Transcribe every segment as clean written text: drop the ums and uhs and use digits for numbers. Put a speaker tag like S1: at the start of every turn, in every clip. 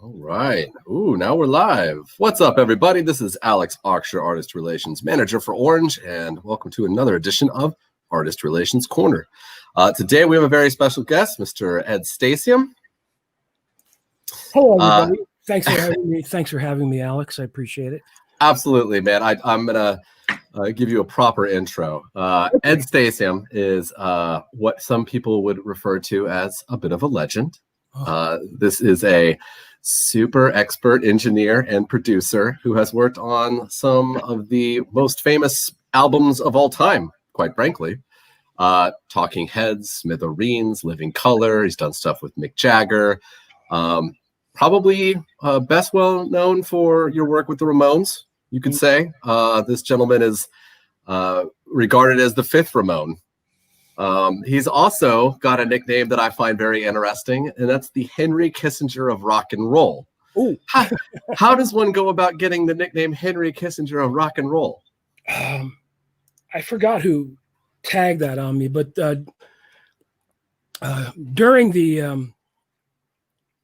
S1: All right. Ooh, now we're live. What's up, everybody? This is Alex Auxier, Artist Relations Manager for Orange, and welcome to another edition of Artist Relations Corner. Today, we have a very special guest, Mr. Ed Stasium.
S2: Hello, everybody. Thanks for having me. Thanks for having me, Alex. I appreciate it.
S1: Absolutely, man. I'm going to give you a proper intro. Ed Stasium is what some people would refer to as a bit of a legend. This is a super expert engineer and producer who has worked on some of the most famous albums of all time, quite frankly. Talking Heads, Smithereens, Living Colour. He's done stuff with Mick Jagger. Probably best well known for your work with the Ramones, you could say. This gentleman is regarded as the fifth Ramone. He's also got a nickname that I find very interesting, and that's the Henry Kissinger of rock and roll.
S2: Ooh.
S1: How does one go about getting the nickname Henry Kissinger of rock and roll?
S2: I forgot who tagged that on me, but during the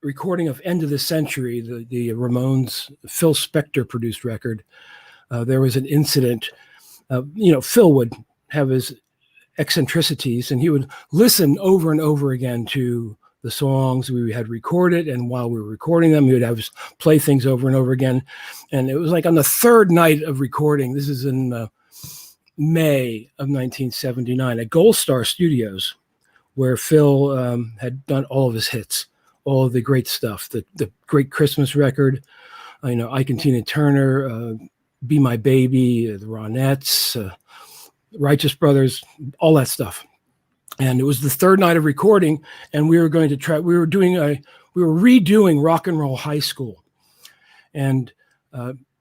S2: recording of End of the Century, the Ramones, Phil Spector produced record, there was an incident. Phil would have his eccentricities, and he would listen over and over again to the songs we had recorded, and while we were recording them, he would have us play things over and over again. And it was like on the third night of recording, this is in May of 1979 at Gold Star Studios, where Phil had done all of his hits, all of the great stuff, the great Christmas record, Ike and Tina Turner, Be My Baby, the Ronettes, Righteous Brothers, all that stuff. And it was the third night of recording, and we were going to try, we were redoing Rock and Roll High School. And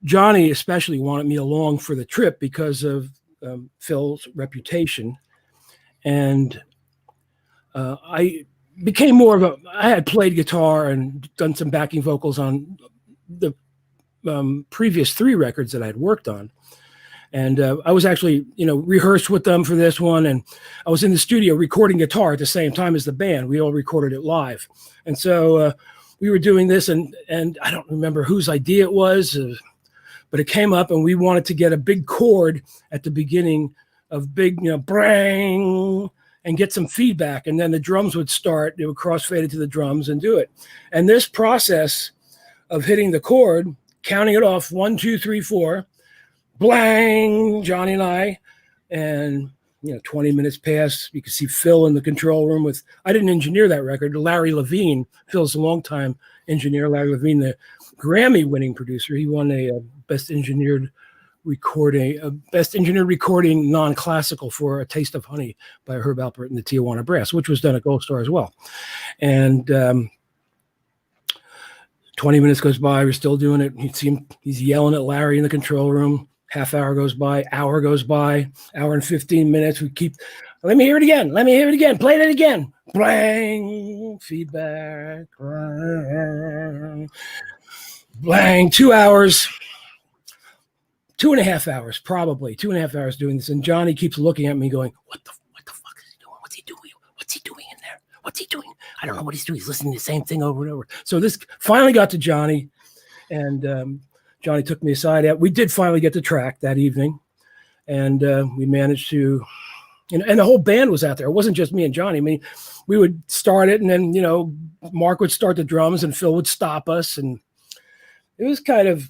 S2: Johnny especially wanted me along for the trip because of Phil's reputation. And I became more of I had played guitar and done some backing vocals on the previous three records that I had worked on. And I was actually, rehearsed with them for this one. And I was in the studio recording guitar at the same time as the band. We all recorded it live. And so we were doing this, and I don't remember whose idea it was, but it came up, and we wanted to get a big chord at the beginning of big, brang, and get some feedback. And then the drums would start. They would crossfade into the drums and do it. And this process of hitting the chord, counting it off, 1, 2, 3, 4, blang, Johnny and I, and 20 minutes passed. You could see Phil in the control room I didn't engineer that record. Larry Levine, Phil's a longtime engineer. Larry Levine, the Grammy-winning producer, he won a best engineered recording non-classical for A Taste of Honey by Herb Alpert and the Tijuana Brass, which was done at Gold Star as well. And 20 minutes goes by, we're still doing it. You see him, he's yelling at Larry in the control room. Half hour goes by, hour goes by, hour and 15 minutes. We keep, let me hear it again. Play it again. Blang, feedback. Blang, 2 hours, 2.5 hours, probably 2.5 hours doing this. And Johnny keeps looking at me going, what the fuck is he doing? What's he doing? What's he doing in there? What's he doing? I don't know what he's doing. He's listening to the same thing over and over. So this finally got to Johnny, and Johnny took me aside. We did finally get the track that evening, and we managed to, and the whole band was out there. It wasn't just me and Johnny. I mean, we would start it, and then, Mark would start the drums, and Phil would stop us. And it was kind of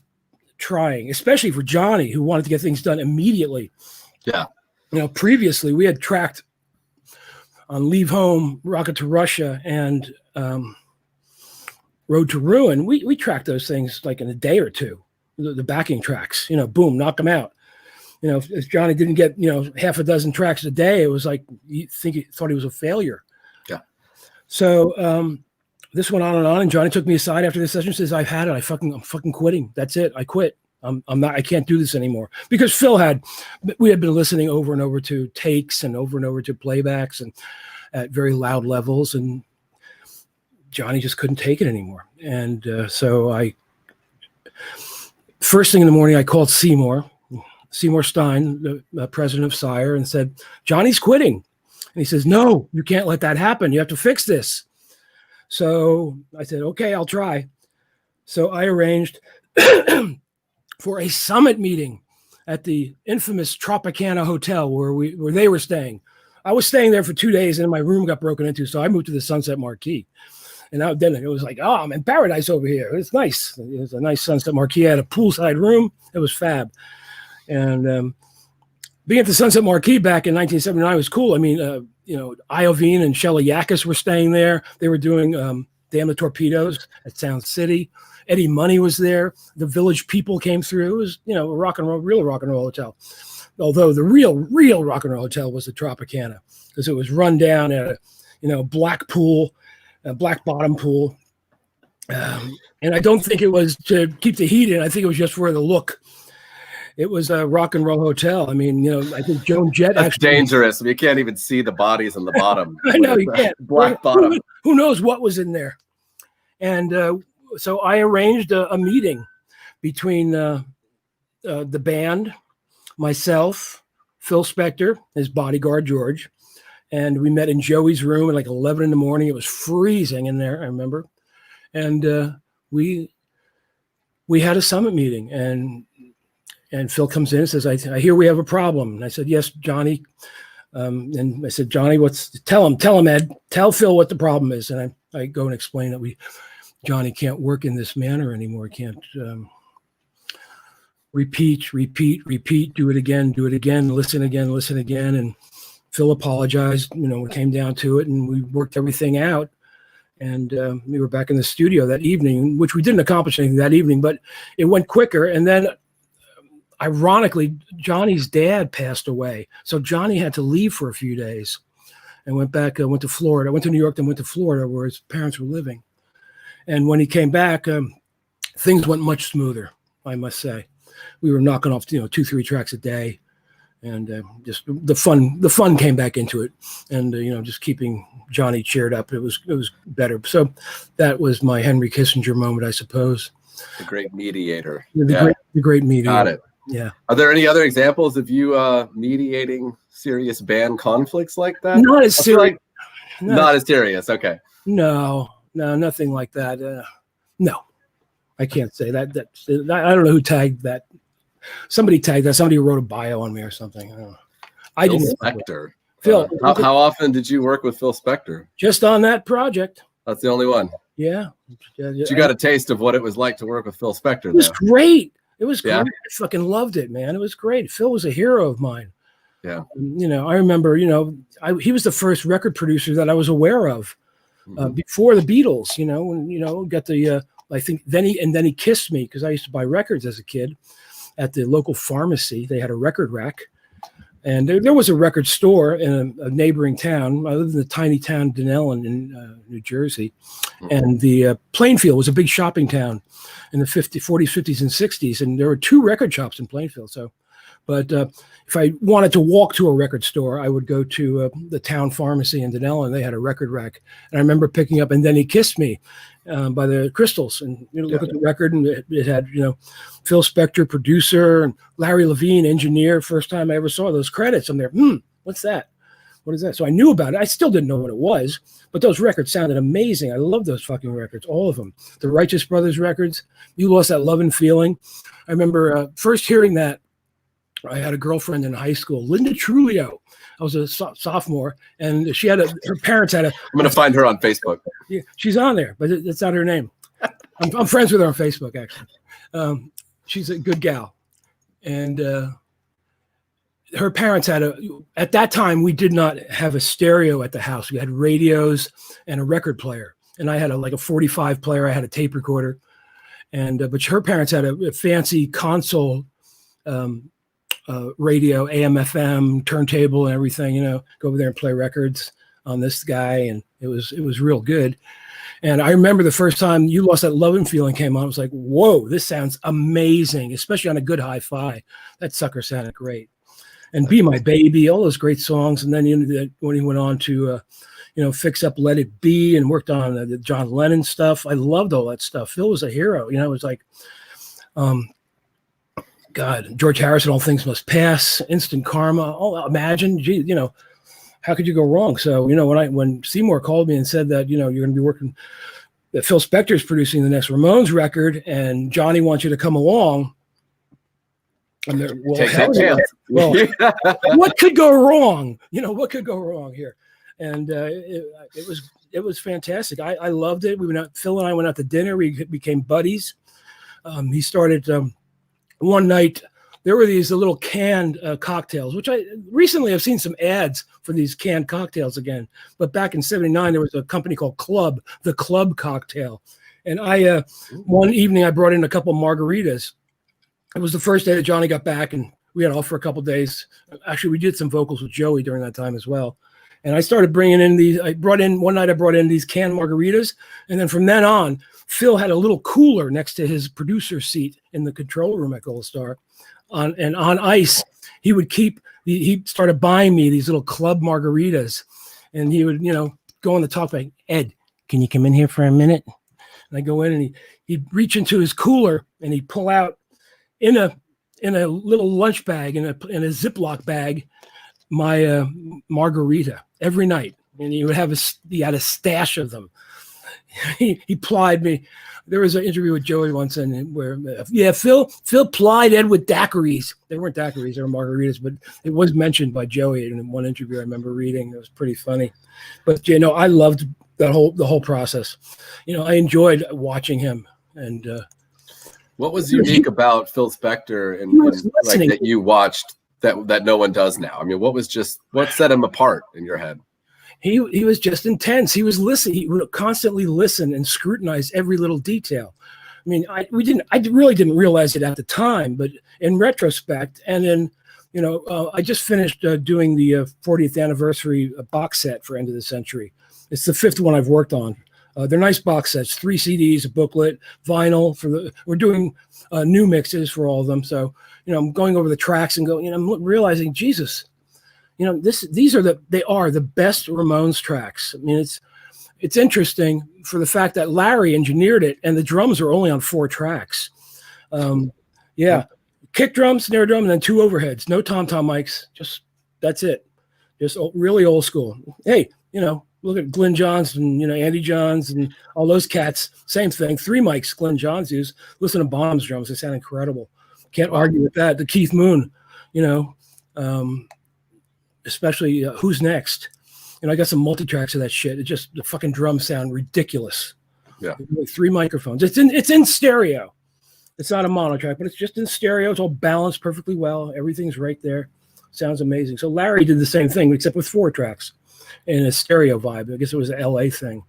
S2: trying, especially for Johnny, who wanted to get things done immediately.
S1: Yeah.
S2: Previously we had tracked on Leave Home, Rocket to Russia, and Road to Ruin. We tracked those things like in a day or two. The backing tracks, boom, knock them out. If Johnny didn't get, half a dozen tracks a day, it was like he thought he was a failure.
S1: Yeah.
S2: So this went on, and Johnny took me aside after the session and says, I've had it. I'm fucking quitting. That's it. I quit. I can't do this anymore. Because we had been listening over and over to takes and over to playbacks and at very loud levels, and Johnny just couldn't take it anymore. And so first thing in the morning, I called Seymour Stein, the president of Sire, and said, Johnny's quitting. And he says, no, you can't let that happen. You have to fix this. So I said, okay, I'll try. So I arranged for a summit meeting at the infamous Tropicana Hotel where they were staying. I was staying there for 2 days, and my room got broken into, so I moved to the Sunset Marquis. And then it was like, oh, I'm in paradise over here. It's nice. It was a nice Sunset Marquis. I had a poolside room. It was fab. And being at the Sunset Marquis back in 1979 was cool. I mean, Iovine and Shelley Yakis were staying there. They were doing Damn the Torpedoes at Sound City. Eddie Money was there. The Village People came through. It was, a real rock and roll hotel. Although the real rock and roll hotel was the Tropicana, because it was run down at a black pool, a black bottom pool. And I don't think it was to keep the heat in. I think it was just for the look. It was a rock and roll hotel. I mean, I think Joan Jett.
S1: That's dangerous. You can't even see the bodies on the bottom.
S2: I know you can't.
S1: Black bottom.
S2: Who knows what was in there? And so I arranged a meeting between the band, myself, Phil Spector, his bodyguard George, and we met in Joey's room at like 11 in the morning. It was freezing in there, I remember, and we had a summit meeting, and Phil comes in and says, I hear we have a problem. And I said, yes, Johnny. And I said, Johnny, tell him, Ed, tell Phil what the problem is. And I go and explain that Johnny can't work in this manner anymore. He can't repeat, do it again, listen again. And Phil apologized, when it came down to it, and we worked everything out. And we were back in the studio that evening, which we didn't accomplish anything that evening, but it went quicker. And then ironically, Johnny's dad passed away. So Johnny had to leave for a few days and went to Florida. Went to New York, then went to Florida where his parents were living. And when he came back, things went much smoother, I must say. We were knocking off, 2-3 tracks a day. And just the fun came back into it. And, just keeping Johnny cheered up. It was better. So that was my Henry Kissinger moment, I suppose.
S1: The great mediator.
S2: The great mediator.
S1: Got it.
S2: Yeah.
S1: Are there any other examples of you mediating serious band conflicts like that?
S2: Not as serious.
S1: Not as serious. Okay.
S2: No, nothing like that. No, I can't say that. I don't know who tagged that. Somebody tagged that. Somebody wrote a bio on me or something. I don't know. I didn't.
S1: Spector.
S2: Phil.
S1: How often did you work with Phil Spector?
S2: Just on that project.
S1: That's the only one.
S2: Yeah.
S1: But you got a taste of what it was like to work with Phil Spector.
S2: It was great. It was great. I fucking loved it, man. It was great. Phil was a hero of mine.
S1: Yeah.
S2: I remember, he was the first record producer that I was aware of before the Beatles, when, got the, I think then he kissed me because I used to buy records as a kid at the local pharmacy. They had a record rack, and there was a record store in a neighboring town. I lived in the tiny town Dunellen in New Jersey, and the Plainfield was a big shopping town in the 40s, 50s, and 60s, and there were 2 record shops in Plainfield. But if I wanted to walk to a record store, I would go to the town pharmacy in Dunellen, and they had a record rack. And I remember picking up "And Then He Kissed Me" by the Crystals, and look at the record, and it had Phil Spector, producer, and Larry Levine, engineer. First time I ever saw those credits. I'm there. What's that? What is that? So I knew about it. I still didn't know what it was, but those records sounded amazing. I love those fucking records, all of them. The Righteous Brothers records. You Lost That Love and Feeling. I remember first hearing that. I had a girlfriend in high school, Linda Trulio. I was a sophomore, and she had her parents had a.
S1: I'm going to find her on Facebook.
S2: Yeah, she's on there, but it's not her name. I'm friends with her on Facebook, actually. She's a good gal, and her parents had at that time, we did not have a stereo at the house. We had radios and a record player, and I had a 45 player. I had a tape recorder, and but her parents had a fancy console. Radio, AM, FM, turntable, and everything. Go over there and play records on this guy, and it was real good. And I remember the first time You Lost That Love and Feeling came on, I was like, whoa, this sounds amazing, especially on a good hi-fi. That sucker sounded great. And Be My Baby, all those great songs. And then when he went on to fix up Let It Be and worked on the John Lennon stuff, I loved all that stuff. Phil was a hero. It was like God, George Harrison, All Things Must Pass, Instant Karma. Oh, imagine, gee, how could you go wrong? So, when Seymour called me and said that, you're going to be working that Phil Spector is producing the next Ramones record, and Johnny wants you to come along. And well,
S1: take that chance.
S2: Well, what could go wrong? What could go wrong here? And it was fantastic. I loved it. Phil and I went out to dinner. We became buddies. He started one night. There were these little canned cocktails, which recently I've seen some ads for these canned cocktails again. But back in '79, there was a company called the Club Cocktail. And one evening I brought in a couple margaritas. It was the first day that Johnny got back, and we had off for a couple of days. Actually, we did some vocals with Joey during that time as well. And I started bringing in one night I brought in these canned margaritas. And then from then on, Phil had a little cooler next to his producer seat in the control room at Gold Star. And on ice, he started buying me these little club margaritas. And he would, go on the talk like, Ed, can you come in here for a minute? And I go in and he'd reach into his cooler and he'd pull out in a little lunch bag, in a Ziploc bag, my margarita every night. And he had a stash of them. He plied me. There was an interview with Joey once, and where Phil plied Ed with daiquiris. They weren't daiquiris; they were margaritas, but it was mentioned by Joey in one interview I remember reading. It was pretty funny. But I loved the whole process. I enjoyed watching him. And
S1: what was unique about Phil Spector and like that you watched that no one does now? I mean, what set him apart in your head?
S2: He was just intense. He was listening. He would constantly listen and scrutinize every little detail. I mean, I really didn't realize it at the time, but in retrospect, and then, I just finished doing the 40th anniversary box set for End of the Century. It's the 5th one I've worked on. They're nice box sets, 3 CDs, a booklet, vinyl. We're doing new mixes for all of them. So, I'm going over the tracks and I'm realizing, Jesus, these are the best Ramones tracks. I mean, it's interesting for the fact that Larry engineered it, and the drums are only on 4 tracks. Kick drum, snare drum, and then 2 overheads. No tom-tom mics. That's it. Just really old school. Hey, look at Glenn Johns and Andy Johns and all those cats. Same thing. 3 mics Glenn Johns used. Listen to Bomb's drums; they sound incredible. Can't argue with that. The Keith Moon, especially Who's Next. I got some multi-tracks of that shit. The fucking drums sound ridiculous.
S1: Yeah.
S2: Like 3 microphones. It's in stereo. It's not a mono track, but it's just in stereo. It's all balanced perfectly well. Everything's right there. Sounds amazing. So Larry did the same thing, except with 4 tracks and a stereo vibe. I guess it was an LA thing.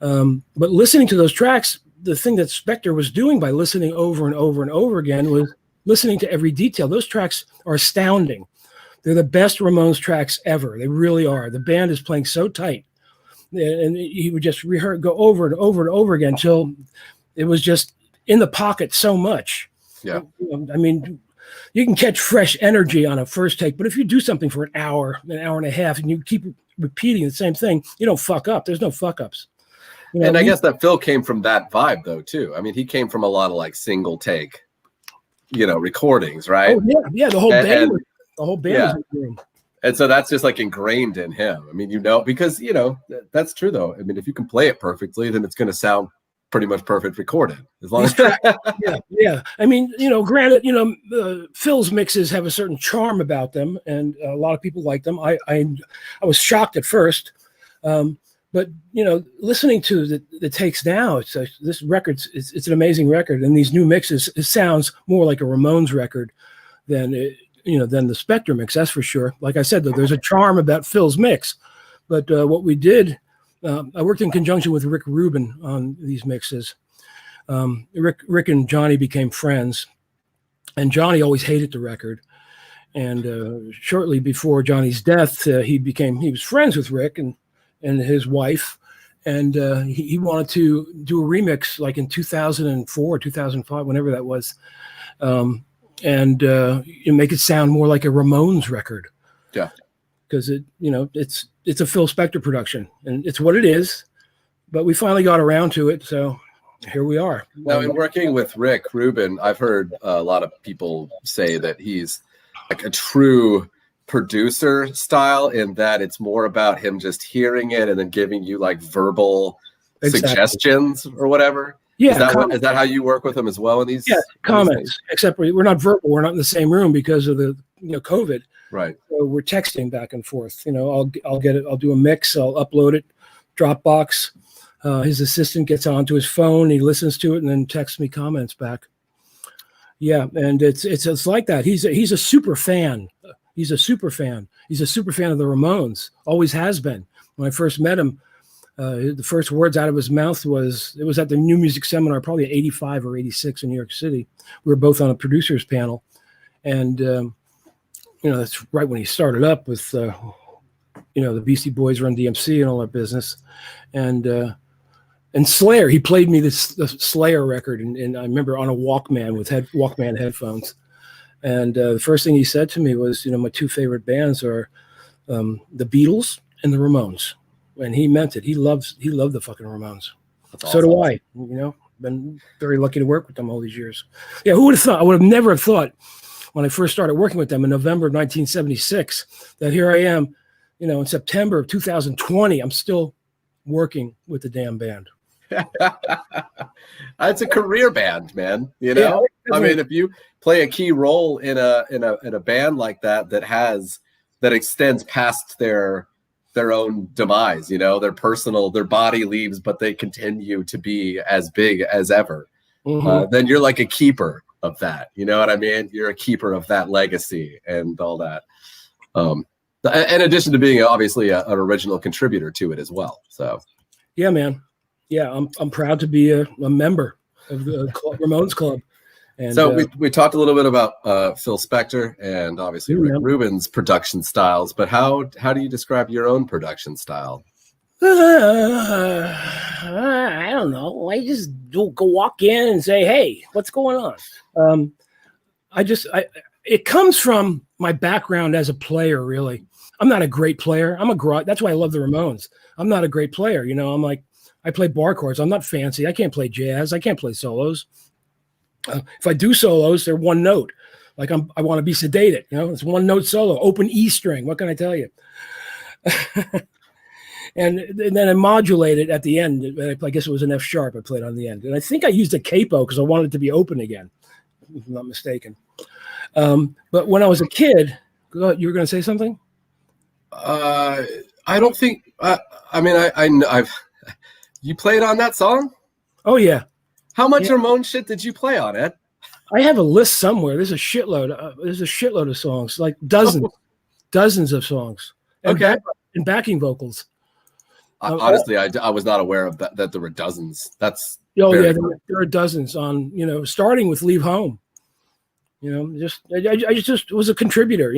S2: But listening to those tracks, the thing that Spector was doing by listening over and over and over again was listening to every detail. Those tracks are astounding. They're the best Ramones tracks ever. They really are. The band is playing so tight. And he would just go over and over and over again until it was just in the pocket so much.
S1: Yeah.
S2: I mean, you can catch fresh energy on a first take, but if you do something for an hour and a half, and you keep repeating the same thing, you don't fuck up. There's no fuck ups.
S1: And I guess that Phil came from that vibe though, too. I mean, he came from a lot of like single take, recordings, right?
S2: Oh, yeah. The whole band. The whole band is in the room.
S1: And so that's just like ingrained in him. I mean, because, that's true, though. I mean, if you can play it perfectly, then it's going to sound pretty much perfect recorded. As long as
S2: yeah. I mean, granted, Phil's mixes have a certain charm about them, and a lot of people like them. I was shocked at first. But, listening to the takes now, this record, it's an amazing record. And these new mixes, it sounds more like a Ramones record than the Spector mix, that's for sure. Like I said, though, there's a charm about Phil's mix. But what we did, I worked in conjunction with Rick Rubin on these mixes. Rick and Johnny became friends, and Johnny always hated the record. And shortly before Johnny's death, he was friends with Rick and his wife, and he wanted to do a remix like in 2004, 2005, whenever that was. And make it sound more like a Ramones record.
S1: Yeah.
S2: Because it's a Phil Spector production, and it's what it is. But we finally got around to it, so here we are.
S1: Now, in working with Rick Rubin, I've heard a lot of people say that he's like a true producer style, in that it's more about him just hearing it and then giving you like verbal
S2: Exactly.
S1: suggestions or whatever?
S2: Yeah,
S1: Is that how you work with them as well in these?
S2: Yeah, comments. Except we're not verbal. We're not in the same room because of the COVID.
S1: Right.
S2: So we're texting back and forth. I'll get it. I'll do a mix. I'll upload it, Dropbox. His assistant gets onto his phone. He listens to it and then texts me comments back. Yeah, and it's like that. He's a super fan. He's a super fan. He's a super fan of the Ramones. Always has been. When I first met him, the first words out of his mouth it was at the New Music Seminar, probably 85 or 86 in New York City. We were both on a producers panel. And, that's right when he started up with, the Beastie Boys, Run DMC and all that business. And Slayer, he played me the Slayer record. And I remember on a Walkman with Walkman headphones. And the first thing he said to me was, my two favorite bands are the Beatles and the Ramones. And he meant it. He loved the fucking Ramones. That's awesome. So do I. Been very lucky to work with them all these years. Yeah, who would have thought? I would have never have thought when I first started working with them in November of 1976 that here I am, in September of 2020, I'm still working with the damn band.
S1: It's a career band, man. Yeah, I mean, if you play a key role in a band like that extends past their own demise, their body leaves, but they continue to be as big as ever. Mm-hmm. Then you're like a keeper of that. You know what I mean? You're a keeper of that legacy and all that. In addition to being obviously an original contributor to it as well. So,
S2: yeah, man. Yeah, I'm proud to be a member of the Ramones Club. And
S1: so we talked a little bit about Phil Spector and obviously Rick Rubin's production styles, but how do you describe your own production style?
S2: I don't know. I just go walk in and say, "Hey, what's going on?" It comes from my background as a player. Really, I'm not a great player. That's why I love the Ramones. I'm not a great player. I'm like, I play bar chords. I'm not fancy. I can't play jazz. I can't play solos. If I do solos, they're one note. Like I want to be sedated. It's one note solo, open E string. What can I tell you? and then I modulate it at the end. I guess it was an F sharp I played on the end. And I think I used a capo because I wanted it to be open again, if I'm not mistaken. But when I was a kid, you were going to say something?
S1: I don't think. I've. You played on that song?
S2: Oh yeah.
S1: How much Ramone shit did you play on it?
S2: I have a list somewhere. There's a shitload. Of songs, like dozens of songs. And and backing vocals.
S1: Honestly, I was not aware of that there were dozens. That's
S2: there are dozens on. Starting with "Leave Home." I just was a contributor.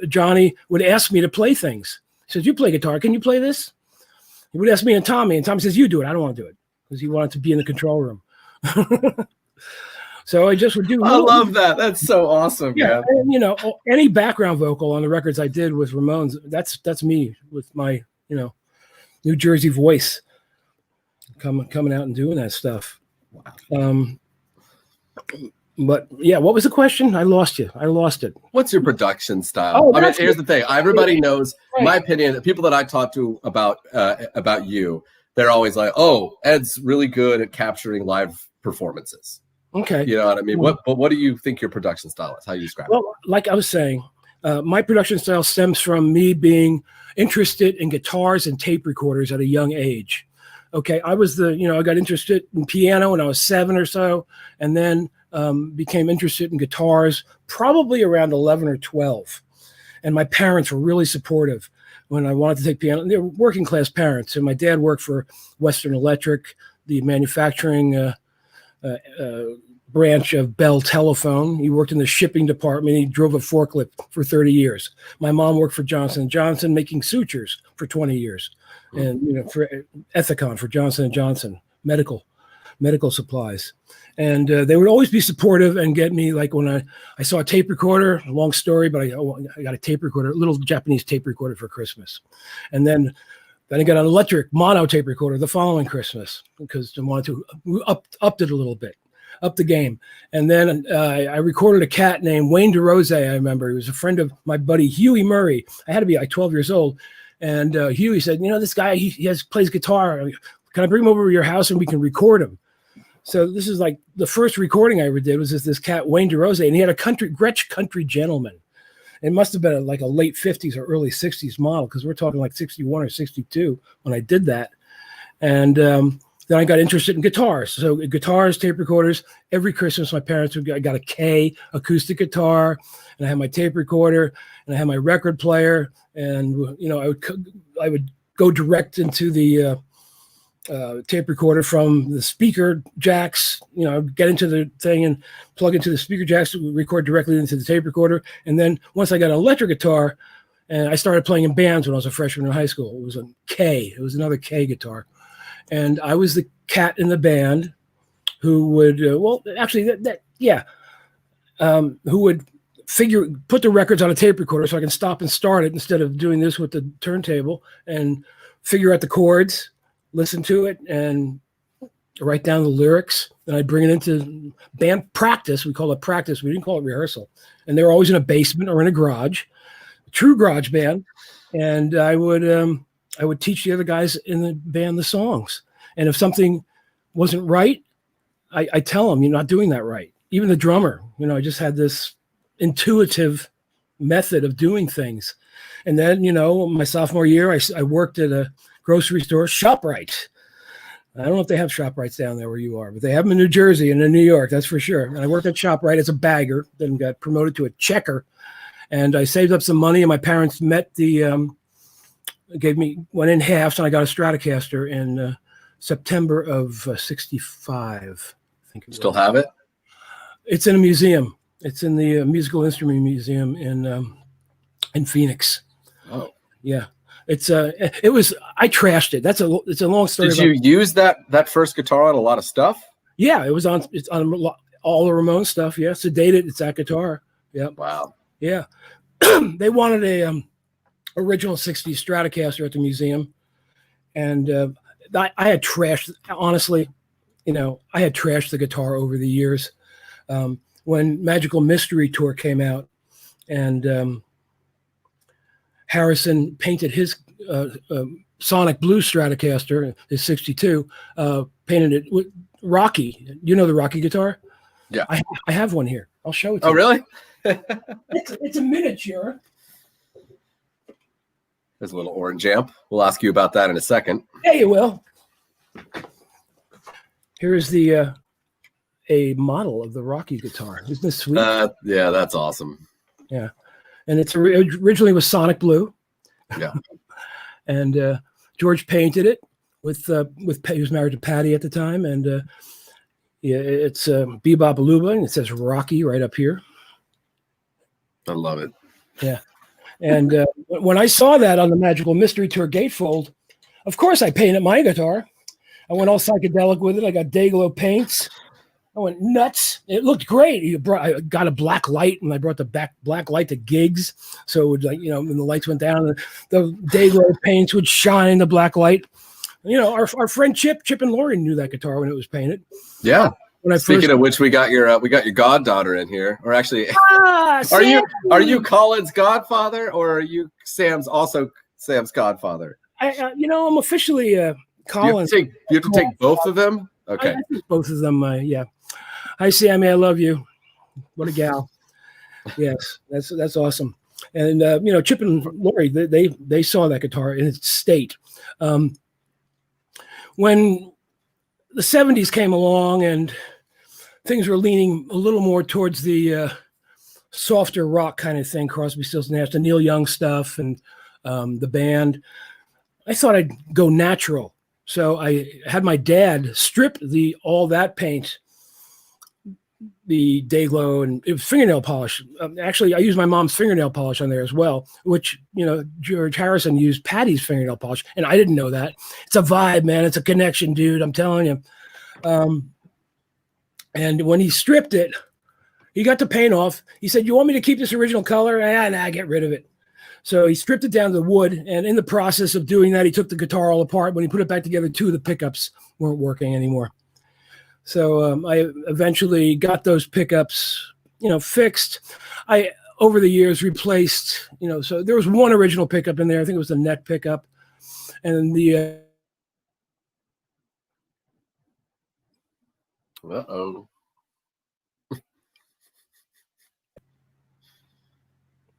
S2: Johnny would ask me to play things. He says, "You play guitar. Can you play this?" He would ask me and Tommy says, "You do it." I don't want to do it because he wanted to be in the control room. So I just would do.
S1: I love that. That's so awesome.
S2: Yeah, and, any background vocal on the records I did with Ramones, that's me with my New Jersey voice coming out and doing that stuff. Wow. But yeah, what was the question? I lost you. I lost it.
S1: What's your production style? Here's the thing. Everybody knows my opinion. The people that I talk to about you, they're always like, "Oh, Ed's really good at capturing live performances."
S2: Okay.
S1: You know what I mean? What do you think your production style is? How do you describe it?
S2: Well, like I was saying, my production style stems from me being interested in guitars and tape recorders at a young age. Okay, I got interested in piano when I was 7 or so, and then became interested in guitars probably around 11 or 12. And my parents were really supportive when I wanted to take piano. They were working class parents, and my dad worked for Western Electric, the manufacturing branch of Bell Telephone. He worked in the shipping department. He drove a forklift for 30 years. My mom worked for Johnson & Johnson making sutures for 20 years. And for Ethicon, for Johnson & Johnson, medical supplies. And they would always be supportive and get me, like when I saw a tape recorder, a long story, but I got a tape recorder, a little Japanese tape recorder for Christmas. And then I got an electric mono tape recorder the following Christmas because I wanted to upped it a little bit, up the game. And then I recorded a cat named Wayne DeRose. I remember he was a friend of my buddy Huey Murray. I had to be like 12 years old. And Huey said, this guy, he plays guitar. can I bring them over to your house and we can record them? So this is like the first recording I ever did was this cat, Wayne DeRose, and he had a Gretsch Country Gentleman. It must have been like a late 50s or early 60s model, because we're talking like 61 or 62 when I did that. And then I got interested in guitars. So guitars, tape recorders. Every Christmas, my parents I got a K acoustic guitar, and I had my tape recorder, and I had my record player. And, you know, I would go direct into the tape recorder from the speaker jacks, you know, get into the thing and plug into the speaker jacks, record directly into the tape recorder. And then once I got an electric guitar, and I started playing in bands when I was a freshman in high school, it was a K. It was another K guitar. And I was the cat in the band who would, who would put the records on a tape recorder so I can stop and start it instead of doing this with the turntable, and figure out the chords, listen to it, and write down the lyrics. And I'd bring it into band practice. We call it practice. We didn't call it rehearsal. And they were always in a basement or in a garage, a true garage band. And I would teach the other guys in the band the songs. And if something wasn't right, I tell them, you're not doing that right. Even the drummer, you know, I just had this intuitive method of doing things. And then, you know, my sophomore year, I worked at a grocery store, ShopRite. I don't know if they have ShopRites down there where you are, but they have them in New Jersey and in New York, that's for sure. And I worked at ShopRite as a bagger, then got promoted to a checker. And I saved up some money, and my parents went in halves, and I got a Stratocaster in September of 65. I think
S1: Still have it?
S2: It's in a museum. It's in the Musical Instrument Museum in Phoenix.
S1: Oh,
S2: yeah. I trashed it. It's a long story.
S1: Did you use that first guitar on a lot of stuff?
S2: Yeah, it's on all the Ramone stuff. Yeah, Sedated. It's that guitar. Yeah.
S1: Wow.
S2: Yeah. They wanted a original 60s Stratocaster at the museum, and I had trashed. Honestly, you know, I had trashed the guitar over the years. When Magical Mystery Tour came out, and Harrison painted his Sonic Blue Stratocaster, his 62, painted it with Rocky. You know the Rocky guitar?
S1: Yeah.
S2: I have one here. I'll show it to
S1: you.
S2: you.
S1: Oh, really?
S2: It's a miniature.
S1: There's a little orange amp. We'll ask you about that in a second.
S2: Yeah, you will. Here's a model of the Rocky guitar. Isn't this sweet?
S1: Yeah, that's awesome.
S2: Yeah. And it originally was Sonic Blue.
S1: Yeah.
S2: And George painted it with he was married to Patty at the time, and yeah, it's Bebop Aluba, and it says Rocky right up here.
S1: I love it.
S2: Yeah. And when I saw that on the Magical Mystery Tour gatefold, of course I painted my guitar. I went all psychedelic with it. I got Dayglow paints. I went nuts. It looked great. I got a black light, and I brought the black light to gigs. So it would, like, you know, when the lights went down, the Dayglow paints would shine the black light. You know, our friend Chip and Lori knew that guitar when it was painted.
S1: Yeah. Speaking of which, we got your goddaughter in here, or actually, are you Colin's godfather, or are you Sam's godfather?
S2: I'm officially Colin's.
S1: You have to take both of them. Okay.
S2: I think both of them. Yeah. Hi, Sammy. I love you. What a gal. Yes, that's awesome. And Chip and Lori, they saw that guitar in its state. When the 70s came along and things were leaning a little more towards the softer rock kind of thing, Crosby, Stills, Nash, the Neil Young stuff, and the band, I thought I'd go natural. So I had my dad strip all that paint, the Dayglow, and it was fingernail polish. Actually, I used my mom's fingernail polish on there as well, which, George Harrison used Patty's fingernail polish, and I didn't know that. It's a vibe, man. It's a connection, dude. I'm telling you. And when he stripped it, he got the paint off. He said, "You want me to keep this original color?" Nah, get rid of it. So he stripped it down to the wood, and in the process of doing that, he took the guitar all apart. When he put it back together, two of the pickups weren't working anymore. So I eventually got those pickups, fixed. I, over the years, replaced, so there was one original pickup in there. I think it was the neck pickup. And the
S1: Uh-oh.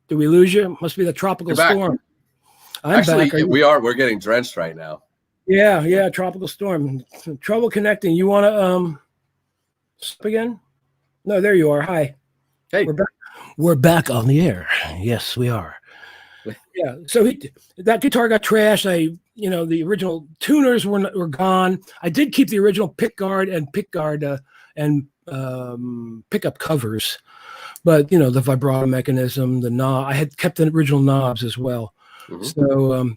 S2: Did we lose you? Must be the tropical
S1: You're back.
S2: storm. I'm
S1: Actually,
S2: back.
S1: we're getting drenched right now.
S2: Yeah, tropical storm. Trouble connecting. You want to stop again? No, there you are. Hi.
S1: Hey.
S2: We're back on the air. Yes, we are. Yeah. So that guitar got trashed. The original tuners were gone. I did keep the original pickguard and pickup covers, but the vibrato mechanism, the knob. I had kept the original knobs as well.
S1: Mm-hmm.
S2: So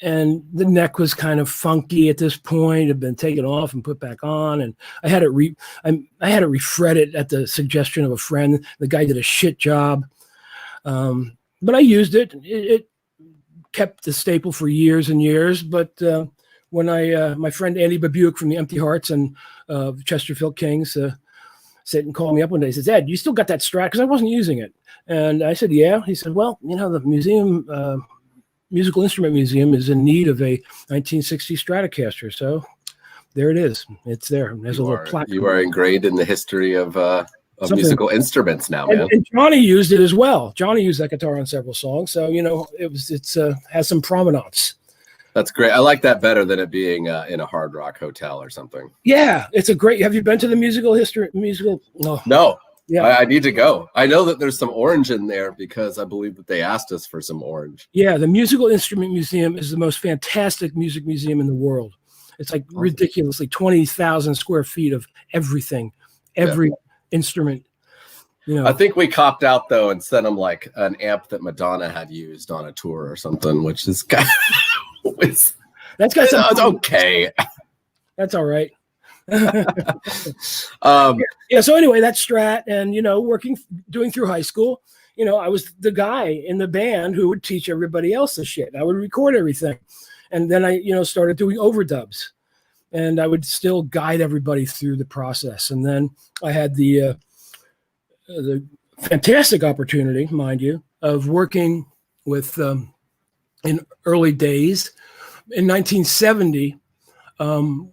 S2: and the neck was kind of funky at this point. It had been taken off and put back on, and I had it refretted at the suggestion of a friend. The guy did a shit job, but I used it. It kept the staple for years and years. But when my friend Andy Babuick from the Empty Hearts and Chesterfield Kings said and called me up one day, he says, "Ed, you still got that Strat?" Because I wasn't using it, and I said, "Yeah." He said, "Well, the museum." Musical Instrument Museum is in need of a 1960 Stratocaster, so there it is. It's there. There's a little plaque.
S1: You are ingrained in the history of musical instruments now, man.
S2: And Johnny used it as well. Johnny used that guitar on several songs, so it's has some provenance.
S1: That's great. I like that better than it being in a Hard Rock hotel or something.
S2: Yeah, it's a great. Have you been to the musical?
S1: No.
S2: Yeah,
S1: I need to go. I know that there's some orange in there because I believe that they asked us for some orange.
S2: Yeah, the Musical Instrument Museum is the most fantastic music museum in the world. It's like ridiculously 20,000 square feet of everything, every instrument.
S1: I think we copped out though and sent them like an amp that Madonna had used on a tour or something, which is kind of
S2: that's got some.
S1: It's okay.
S2: That's all right. So anyway, that Strat, and doing through high school, I was the guy in the band who would teach everybody else the shit. I would record everything, and then I started doing overdubs, and I would still guide everybody through the process. And then I had the fantastic opportunity, mind you, of working with in early days in 1970.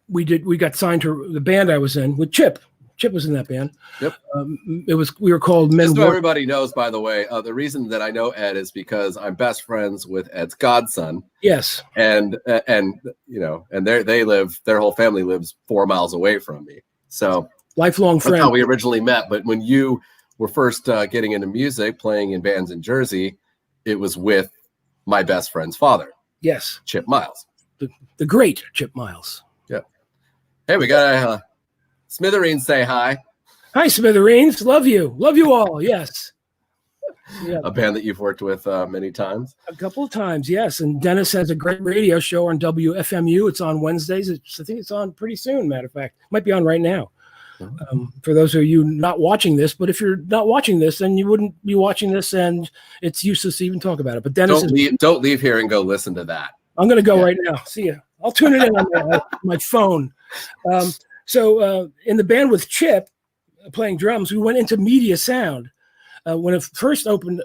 S2: We got signed to the band I was in with Chip. Chip was in that band.
S1: Yep.
S2: We were called Men.
S1: Just so everybody knows, by the way, the reason that I know Ed is because I'm best friends with Ed's godson.
S2: Yes.
S1: And their whole family lives 4 miles away from me. So
S2: lifelong friend.
S1: That's how we originally met. But when you were first getting into music, playing in bands in Jersey, it was with my best friend's father.
S2: Yes.
S1: Chip Miles.
S2: The great Chip Miles.
S1: Yep. Hey, we got Smithereens say hi.
S2: Hi, Smithereens. Love you. Love you all. Yes.
S1: Yeah. A band that you've worked with many times.
S2: A couple of times, yes. And Dennis has a great radio show on WFMU. It's on Wednesdays. I think it's on pretty soon, matter of fact. Might be on right now. For those of you not watching this, but if you're not watching this, then you wouldn't be watching this, and it's useless to even talk about it. But Dennis,
S1: don't leave here and go listen to that.
S2: I'm going to go right now. See you. I'll tune it in on my phone. So in the band with Chip playing drums, we went into Media Sound. When it first opened,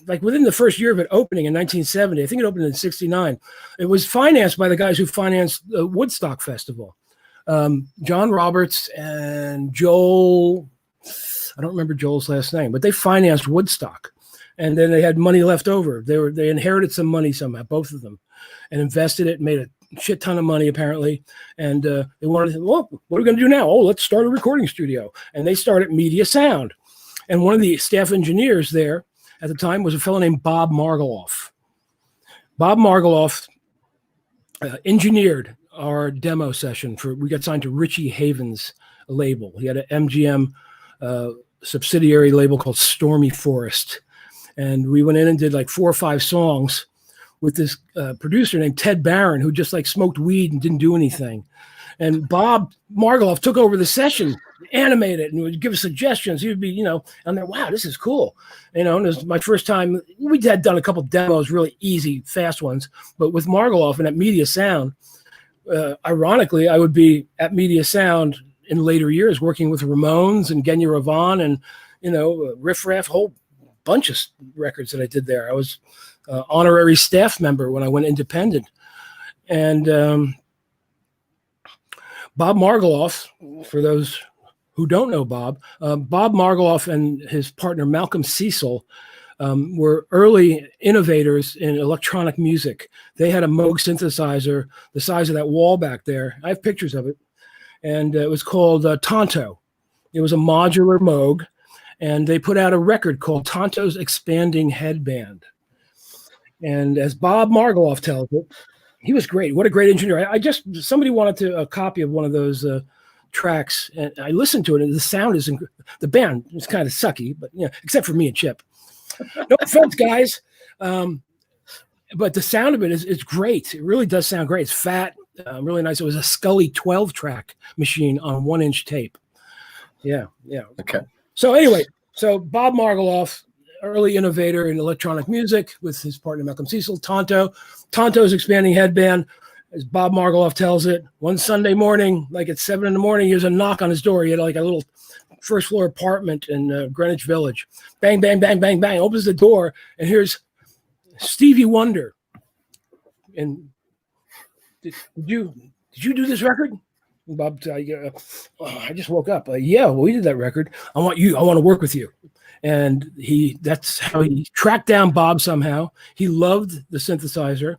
S2: like within the first year of it opening in 1970, I think it opened in 69. It was financed by the guys who financed the Woodstock Festival. John Roberts and Joel, I don't remember Joel's last name, but they financed Woodstock. And then they had money left over. They inherited some money somehow, both of them, and invested it, made a shit ton of money apparently. And they wanted to, well, what are we going to do now? Oh, let's start a recording studio. And they started Media Sound. And one of the staff engineers there at the time was a fellow named Bob Margoloff. Bob Margoloff engineered our demo session we got signed to Richie Haven's label. He had an MGM subsidiary label called Stormy Forest. And we went in and did like 4 or 5 songs with this producer named Ted Barron, who just like smoked weed and didn't do anything. And Bob Margoloff took over the session, animated it, and would give us suggestions. He would be, I'm there, wow, this is cool. And it was my first time. We had done a couple of demos, really easy, fast ones. But with Margoloff and at Media Sound, ironically, I would be at Media Sound in later years working with Ramones and Genya Ravan and, Riff Raff, whole bunch of records that I did there. I was honorary staff member when I went independent. And Bob Margoloff, for those who don't know Bob, Bob Margoloff and his partner Malcolm Cecil were early innovators in electronic music. They had a Moog synthesizer the size of that wall back there. I have pictures of it. And it was called Tonto. It was a modular Moog. And they put out a record called Tonto's Expanding Headband. And as Bob Margoloff tells it, he was great. What a great engineer. Somebody wanted a copy of one of those tracks, and I listened to it, and the sound is, the band is kind of sucky, but except for me and Chip. No offense, guys. But the sound of it is great. It really does sound great. It's fat, really nice. It was a Scully 12-track machine on 1-inch tape. Yeah.
S1: Okay.
S2: So anyway, Bob Margoloff, early innovator in electronic music with his partner Malcolm Cecil, Tonto's Expanding Headband, as Bob Margoloff tells it, one Sunday morning, like at 7 a.m, here's a knock on his door. He had like a little first floor apartment in Greenwich Village. Bang, bang, bang, bang, bang. Opens the door, and here's Stevie Wonder. And did you do this record? And Bob said, I just woke up. Yeah, well, we did that record. I want to work with you. And that's how he tracked down Bob somehow. He loved the synthesizer.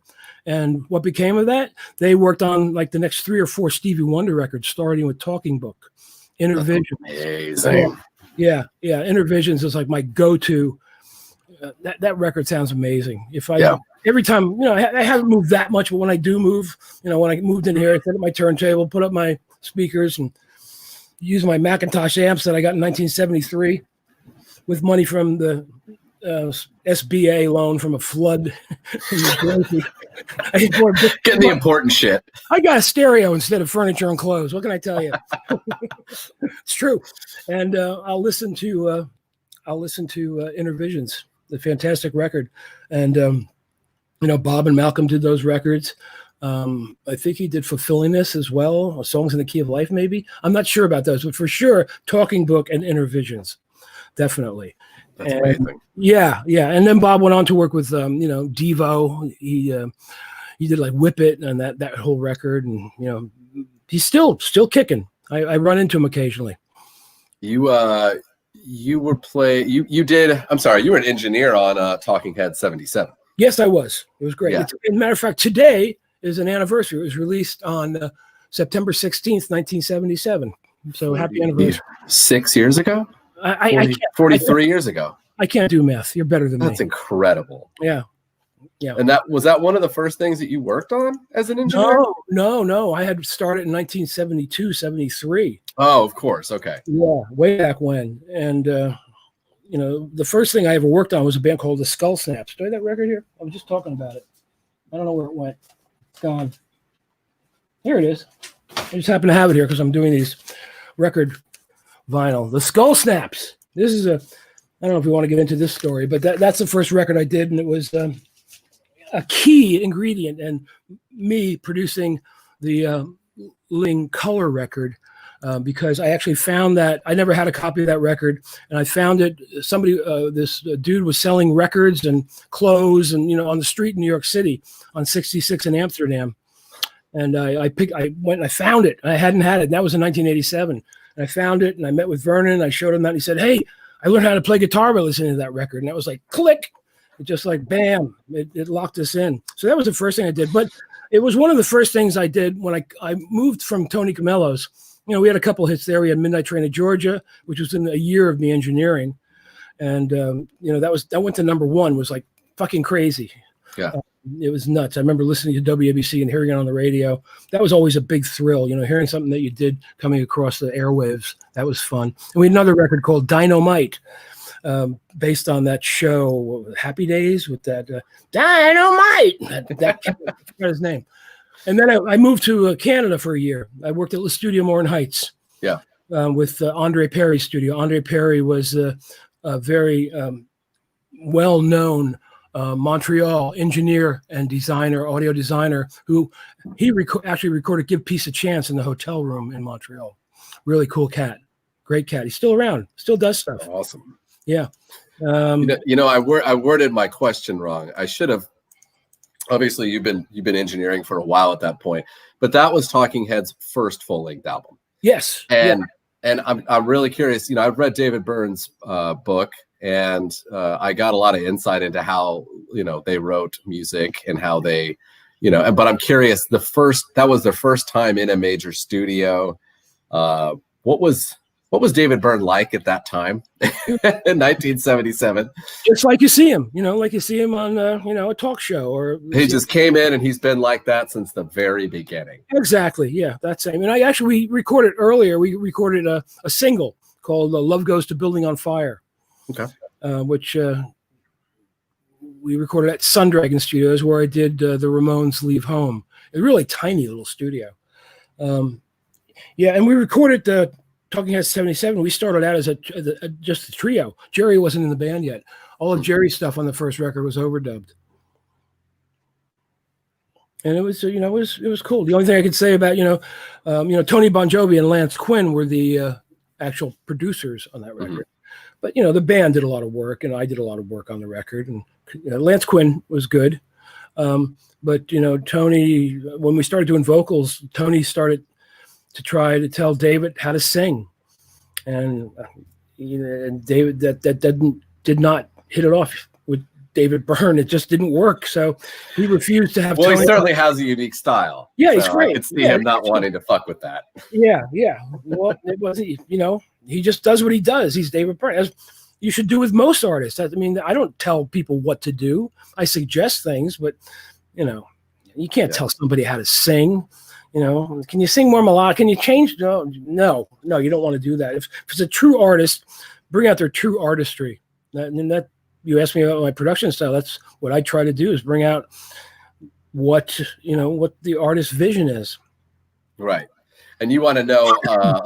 S2: And what became of that? They worked on like the next 3 or 4 Stevie Wonder records, starting with Talking Book, Intervisions.
S1: Amazing.
S2: Yeah. Intervisions is like my go-to. That record sounds amazing. Every time, I haven't moved that much, but when I do move, when I moved in here, I set up my turntable, put up my speakers, and use my Macintosh amps that I got in 1973 with money from the SBA loan from a flood. Getting
S1: the important shit.
S2: I got a stereo instead of furniture and clothes. What can I tell you? It's true. And I'll listen to Intervisions, the fantastic record. And Bob and Malcolm did those records. I think he did Fulfillingness as well, Songs in the Key of Life, maybe. I'm not sure about those, but for sure, Talking Book and Intervisions, definitely.
S1: That's amazing.
S2: Yeah. And then Bob went on to work with, Devo. He did like Whip It and that whole record, and he's still kicking. I run into him occasionally.
S1: You were you were an engineer on Talking Head 77.
S2: Yes, I was. It was great.
S1: Yeah.
S2: As a matter of fact, today is an anniversary. It was released on September 16th, 1977. So happy anniversary.
S1: 6 years ago? 43 years ago.
S2: I can't do math. You're better than me.
S1: That's incredible.
S2: Yeah.
S1: And was that one of the first things that you worked on as an engineer?
S2: No. I had started in 1972, 73.
S1: Oh, of course. Okay.
S2: Yeah, way back when. And, the first thing I ever worked on was a band called the Skull Snaps. Do I have that record here? I was just talking about it. I don't know where it went. It's gone. Here it is. I just happen to have it here because I'm doing these record vinyl. The Skull Snaps. This is I don't know if we want to get into this story, but that's the first record I did, and it was a key ingredient in me producing the Ling Color record. Because I actually found that I never had a copy of that record, and I found it. This dude was selling records and clothes, and on the street in New York City on 66 in Amsterdam. And I went and I found it. I hadn't had it. And that was in 1987. And I found it, and I met with Vernon. I showed him that. And he said, "Hey, I learned how to play guitar by listening to that record." And that was like click. It just like bam. It locked us in. So that was the first thing I did. But it was one of the first things I did when I moved from Tony Camello's. We had a couple hits there. We had Midnight Train to Georgia, which was in a year of me engineering. And, that went to number 1, was like fucking crazy.
S1: Yeah.
S2: It was nuts. I remember listening to WABC and hearing it on the radio. That was always a big thrill, hearing something that you did coming across the airwaves. That was fun. And we had another record called Dynamite, based on that show, Happy Days, with that Dynamite. That I forgot his name. And then I moved to Canada for a year. I worked at Le Studio Morin Heights. Yeah. With Andre Perry's studio. Andre Perry was a very well-known Montreal engineer and designer, audio designer, who he actually recorded "Give Peace a Chance" in the hotel room in Montreal. Really cool cat. Great cat. He's still around. Still does stuff.
S1: Awesome.
S2: Yeah.
S1: I worded my question wrong. I should have. Obviously, you've been engineering for a while at that point, but that was Talking Head's first full-length album.
S2: Yes.
S1: And And I'm really curious. I've read David Byrne's book, and I got a lot of insight into how they wrote music and how they, but I'm curious. That was their first time in a major studio. What was David Byrne like at that time in 1977?
S2: Just like you see him, like you see him on a talk show, or
S1: he just came in, and he's been like that since the very beginning.
S2: Exactly, yeah, that's same. And we recorded earlier. We recorded a single called "Love Goes to Building on Fire,"
S1: okay,
S2: which we recorded at Sundragon Studios, where I did the Ramones "Leave Home." A really tiny little studio. Yeah, and we recorded the Talking Heads 77. We started out as just a trio. Jerry wasn't in the band yet. All of Jerry's stuff on the first record was overdubbed, and it was it was cool. The only thing I could say about Tony Bon Jovi and Lance Quinn were the actual producers on that record. But the band did a lot of work, and I did a lot of work on the record. And Lance Quinn was good, but Tony, when we started doing vocals, Tony started to try to tell David how to sing, and and David that did not hit it off with David Byrne. It just didn't work, so he refused to have.
S1: Well, Tony. He certainly has a unique style.
S2: Yeah, he's great.
S1: I could see him not wanting to fuck with that.
S2: Yeah. Well, it was he just does what he does. He's David Byrne. As you should do with most artists. I mean, I don't tell people what to do. I suggest things, but you can't tell somebody how to sing. Can you sing more melodic? Can you change? No, you don't want to do that. If it's a true artist, bring out their true artistry. That you asked me about my production style. That's what I try to do, is bring out what the artist's vision is.
S1: Right. And you want to know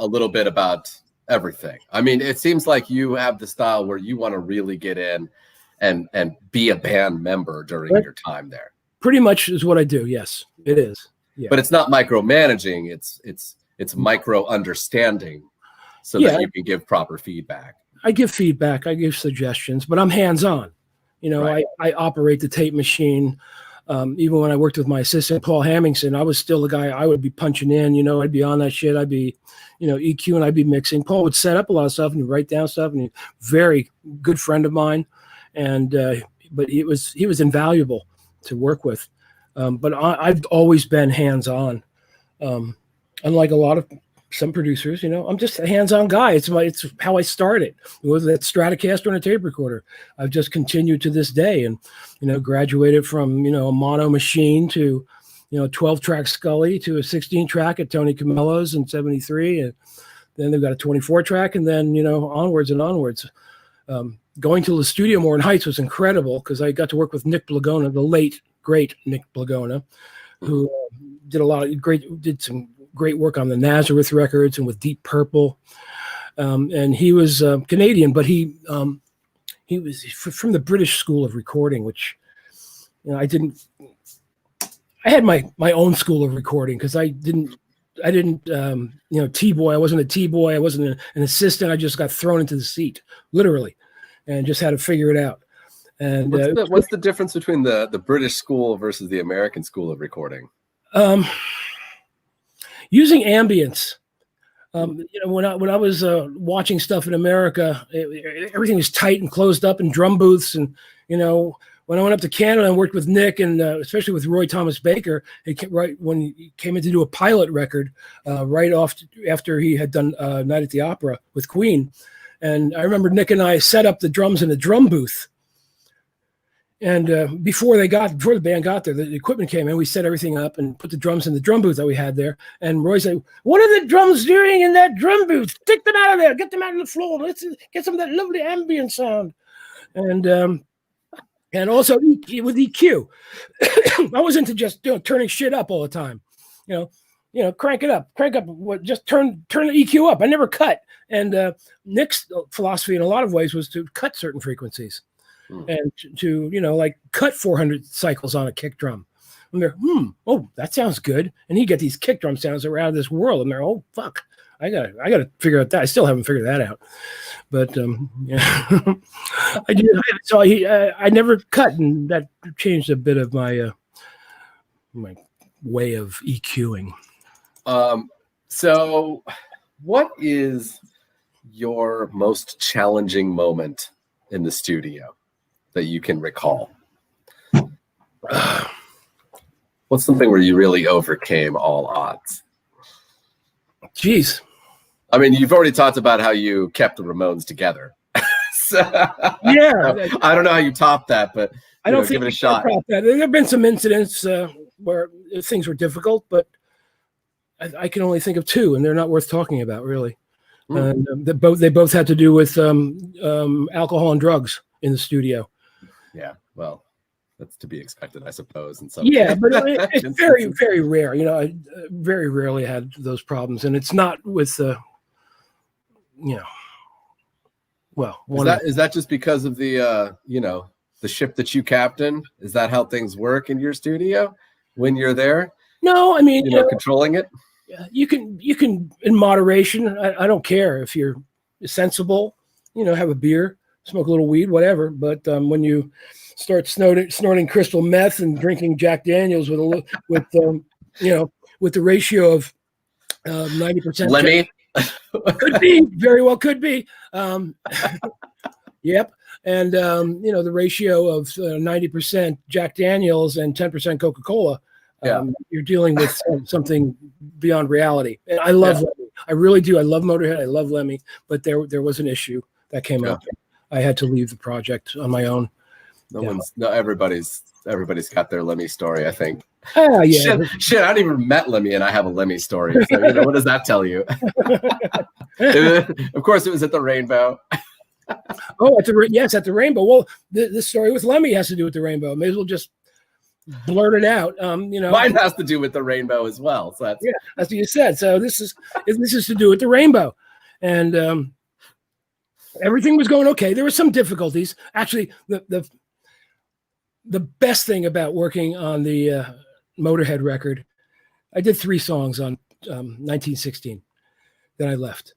S1: a little bit about everything. I mean, it seems like you have the style where you want to really get in and be a band member during your time there.
S2: Pretty much is what I do. Yes, it is. Yeah.
S1: But it's not micromanaging. It's micro understanding, so that you can give proper feedback.
S2: I give feedback. I give suggestions, but I'm hands-on. Right. I operate the tape machine. Even when I worked with my assistant, Paul Hamingson, I was still the guy. I would be punching in, I'd be on that shit. I'd be, EQ, and I'd be mixing. Paul would set up a lot of stuff and he'd write down stuff, and he's a very good friend of mine. And, but he was invaluable to work with. But I've always been hands-on. Unlike some producers, I'm just a hands-on guy. It's how I started with that Stratocaster and a tape recorder. I've just continued to this day, and graduated from a mono machine to 12-track Scully to a 16-track at Tony Camello's in '73, and then they've got a 24-track, and then onwards and onwards. Going to the studio more in Heights was incredible, because I got to work with Nick Blagona, the late great Nick Blagona, who did some great work on the Nazareth records and with Deep Purple. And he was Canadian, but he was from the British School of Recording, which I didn't. I had my own school of recording, because I didn't T-boy. I wasn't a T-boy. I wasn't an assistant. I just got thrown into the seat, literally, and just had to figure it out. And
S1: what's the difference between the British school versus the American school of recording?
S2: Using ambience. When I was watching stuff in America, everything was tight and closed up in drum booths. And when I went up to Canada and worked with Nick, and especially with Roy Thomas Baker, right when he came in to do a pilot record, right after he had done Night at the Opera with Queen. And I remember Nick and I set up the drums in a drum booth. And before the band got there, the equipment came in. We set everything up and put the drums in the drum booth that we had there. And Roy said, "What are the drums doing in that drum booth? Take them out of there. Get them out on the floor. Let's get some of that lovely ambient sound." And also with EQ, I wasn't into just turning shit up all the time. Crank it up. Just turn the EQ up. I never cut. And Nick's philosophy in a lot of ways was to cut certain frequencies. And to like cut 400 cycles on a kick drum. And they're, oh, that sounds good. And you get these kick drum sounds that were out of this world. And they're, oh, fuck, I gotta figure out that. I still haven't figured that out. But yeah, I did. So I never cut, and that changed a bit of my my way of EQing.
S1: So What is your most challenging moment in the studio that you can recall? What's something where you really overcame all odds?
S2: Jeez.
S1: I mean, you've already talked about how you kept the Ramones together. So,
S2: Yeah.
S1: I don't know how you top that, but
S2: I don't think
S1: give it a shot.
S2: There have been some incidents where things were difficult, but I can only think of two, and they're not worth talking about, really. And they both had to do with alcohol and drugs in the studio.
S1: Yeah, well, that's to be expected, I suppose. And so,
S2: but it's very, very rare. I very rarely had those problems, and it's not with Well,
S1: is that just because of the the ship that you captain? Is that how things work in your studio when you're there?
S2: No, I mean,
S1: controlling it.
S2: You can in moderation. I don't care if you're sensible. Have a beer, smoke a little weed, whatever. But when you start snorting crystal meth and drinking Jack Daniels with the ratio of 90%.
S1: Lemmy.
S2: Could be, very well could be. Yep. And, the ratio of 90% Jack Daniels and 10% Coca-Cola, you're dealing with something beyond reality. And I love Lemmy. I really do. I love Motorhead. I love Lemmy. But there was an issue that came up. I had to leave the project on my own.
S1: Everybody's got their Lemmy story, I think.
S2: Yeah.
S1: Shit, I don't even met Lemmy, and I have a Lemmy story. So, what does that tell you? Of course, it was at the Rainbow.
S2: Oh, at the Rainbow. Well, this story with Lemmy has to do with the Rainbow. May as well just blurt it out.
S1: Mine has to do with the Rainbow as well. So that's
S2: what you said. So this is to do with the Rainbow, and everything was going okay. There were some difficulties. Actually, the best thing about working on the Motorhead record, I did 3 songs on 1916. Then I left.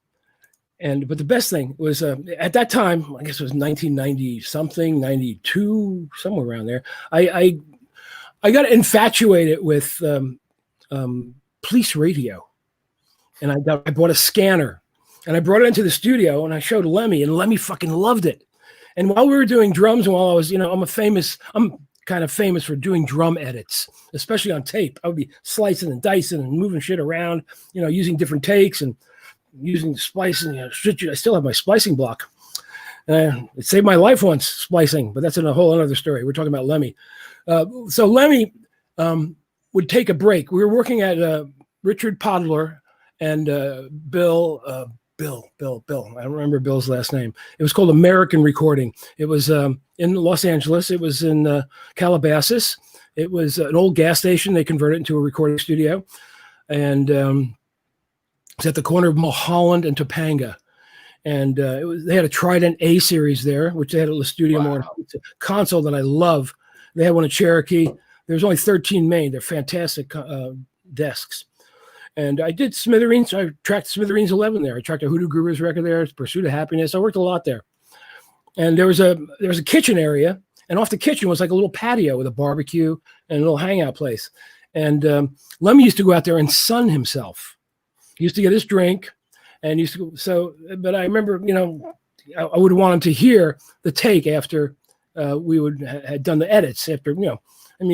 S2: But the best thing was at that time, I guess it was 1990 something, 92, somewhere around there. I got infatuated with police radio, and I bought a scanner, and I brought it into the studio, and I showed Lemmy, and Lemmy fucking loved it. And while we were doing drums, and while I was, I'm kind of famous for doing drum edits, especially on tape. I would be slicing and dicing and moving shit around, using different takes and using splicing. I still have my splicing block. It saved my life once, splicing, but that's in a whole other story. We're talking about Lemmy. So Lemmy would take a break. We were working at Richard Podler and Bill. I don't remember Bill's last name. It was called American Recording. It was in Los Angeles. It was in Calabasas. It was an old gas station. They converted it into a recording studio. And it's at the corner of Mulholland and Topanga. And they had a Trident A series there, which they had at the studio more. It's a console that I love. They had one in Cherokee. There's only 13 made. They're fantastic desks. And I did Smithereens. I tracked Smithereens 11 there. I tracked a Hoodoo Groover's record there, Pursuit of Happiness. I worked a lot there. And there was a kitchen area, and off the kitchen was like a little patio with a barbecue and a little hangout place. And Lemmy used to go out there and sun himself. He used to get his drink, and used to go. But I remember, I would want him to hear the take after we had done the edits. After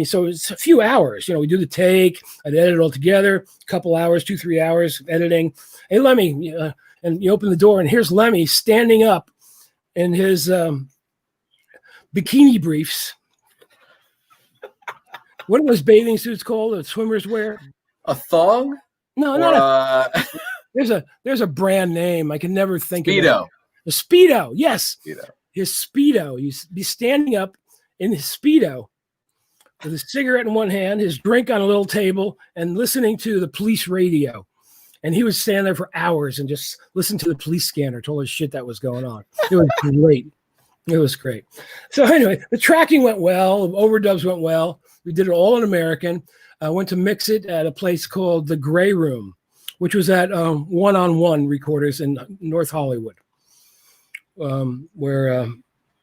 S2: so it's a few hours. We do the take, I'd edit it all together, a couple hours, 2-3 hours editing. Hey, Lemmy, and you open the door, and here's Lemmy standing up in his bikini briefs. What are those bathing suits called that swimmers wear?
S1: A thong?
S2: No, not there's a brand name. I can never think of it.
S1: Speedo.
S2: A Speedo, yes.
S1: Speedo.
S2: His Speedo. He'd be standing up in his Speedo with a cigarette in one hand, his drink on a little table, and listening to the police radio. And he would stand there for hours and just listen to the police scanner, told us shit that was going on. It was great. It was great. So anyway, the tracking went well. Overdubs went well. We did it all in American. I went to mix it at a place called The Gray Room, which was at One-on-One Recorders in North Hollywood, where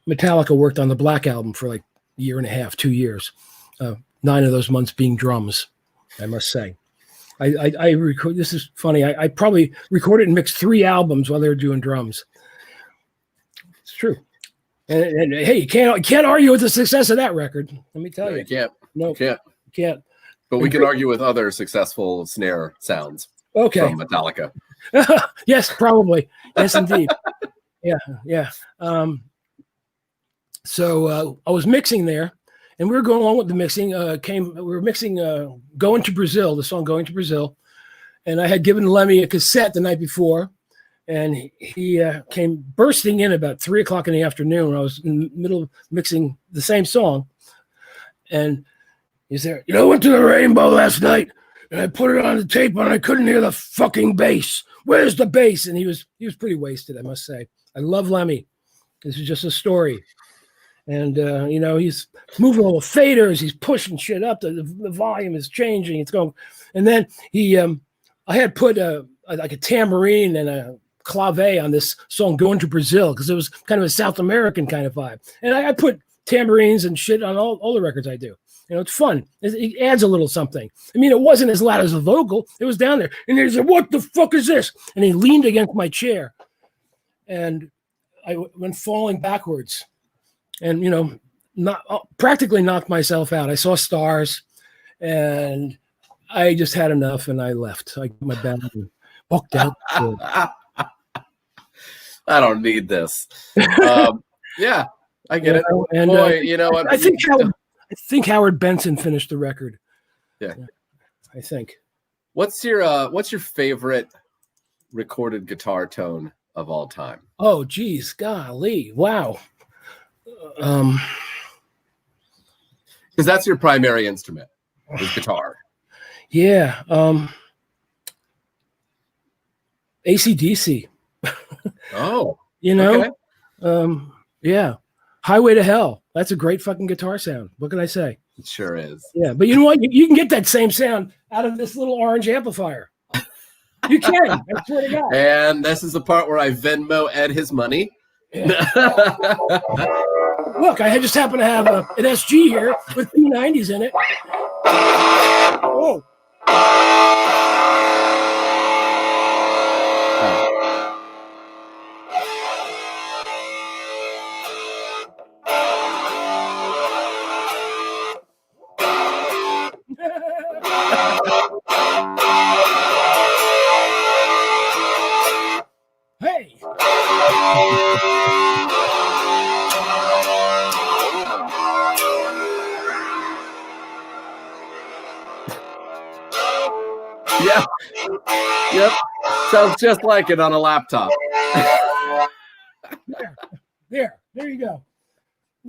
S2: Metallica worked on the Black Album for like a year and a half, 2 years. 9 of those months being drums, I must say. I record. This is funny. I probably recorded and mixed 3 albums while they were doing drums. It's true. And hey, you can't argue with the success of that record. Let me tell you.
S1: You can't.
S2: No,
S1: You can't. But we
S2: And
S1: can argue with other successful snare sounds
S2: Okay.
S1: from Metallica.
S2: Yes, probably. Yes, indeed. Yeah. So I was mixing there, and we were going along with the mixing. We were mixing "Going to Brazil," the song "Going to Brazil," and I had given Lemmy a cassette the night before, and he came bursting in about 3:00 in the afternoon when I was in the middle of mixing the same song, and he said, "I went to the Rainbow last night, and I put it on the tape, and I couldn't hear the fucking bass. Where's the bass?" And he was pretty wasted, I must say. I love Lemmy. This is just a story. And, he's moving all the faders. He's pushing shit up. The volume is changing. It's going. And then I had put like a tambourine and a clave on this song "Going to Brazil" because it was kind of a South American kind of vibe. And I put tambourines and shit on all the records I do. It's fun. It adds a little something. I mean, it wasn't as loud as the vocal. It was down there. And he said, "What the fuck is this?" And he leaned against my chair. And I went falling backwards. And, practically knocked myself out. I saw stars. And I just had enough, and I left. I got my bag and walked out.
S1: I don't need this. Yeah, I get it.
S2: And,
S1: Boy, you know what?
S2: I think Howard Benson finished the record.
S1: Yeah,
S2: I think.
S1: What's your favorite recorded guitar tone of all time?
S2: Oh, geez, golly, wow.
S1: Because that's your primary instrument, is guitar.
S2: Yeah. AC/DC.
S1: Oh.
S2: Okay. Yeah. Highway to Hell. That's a great fucking guitar sound. What can I say?
S1: It sure is.
S2: Yeah, but you know what? You can get that same sound out of this little orange amplifier. You can. I swear to God.
S1: And this is the part where I Venmo Ed his money.
S2: Yeah. Look, I just happen to have an SG here with 2 90s in it. Oh. Hey.
S1: Yeah. Yep. Sounds just like it on a laptop.
S2: There you go.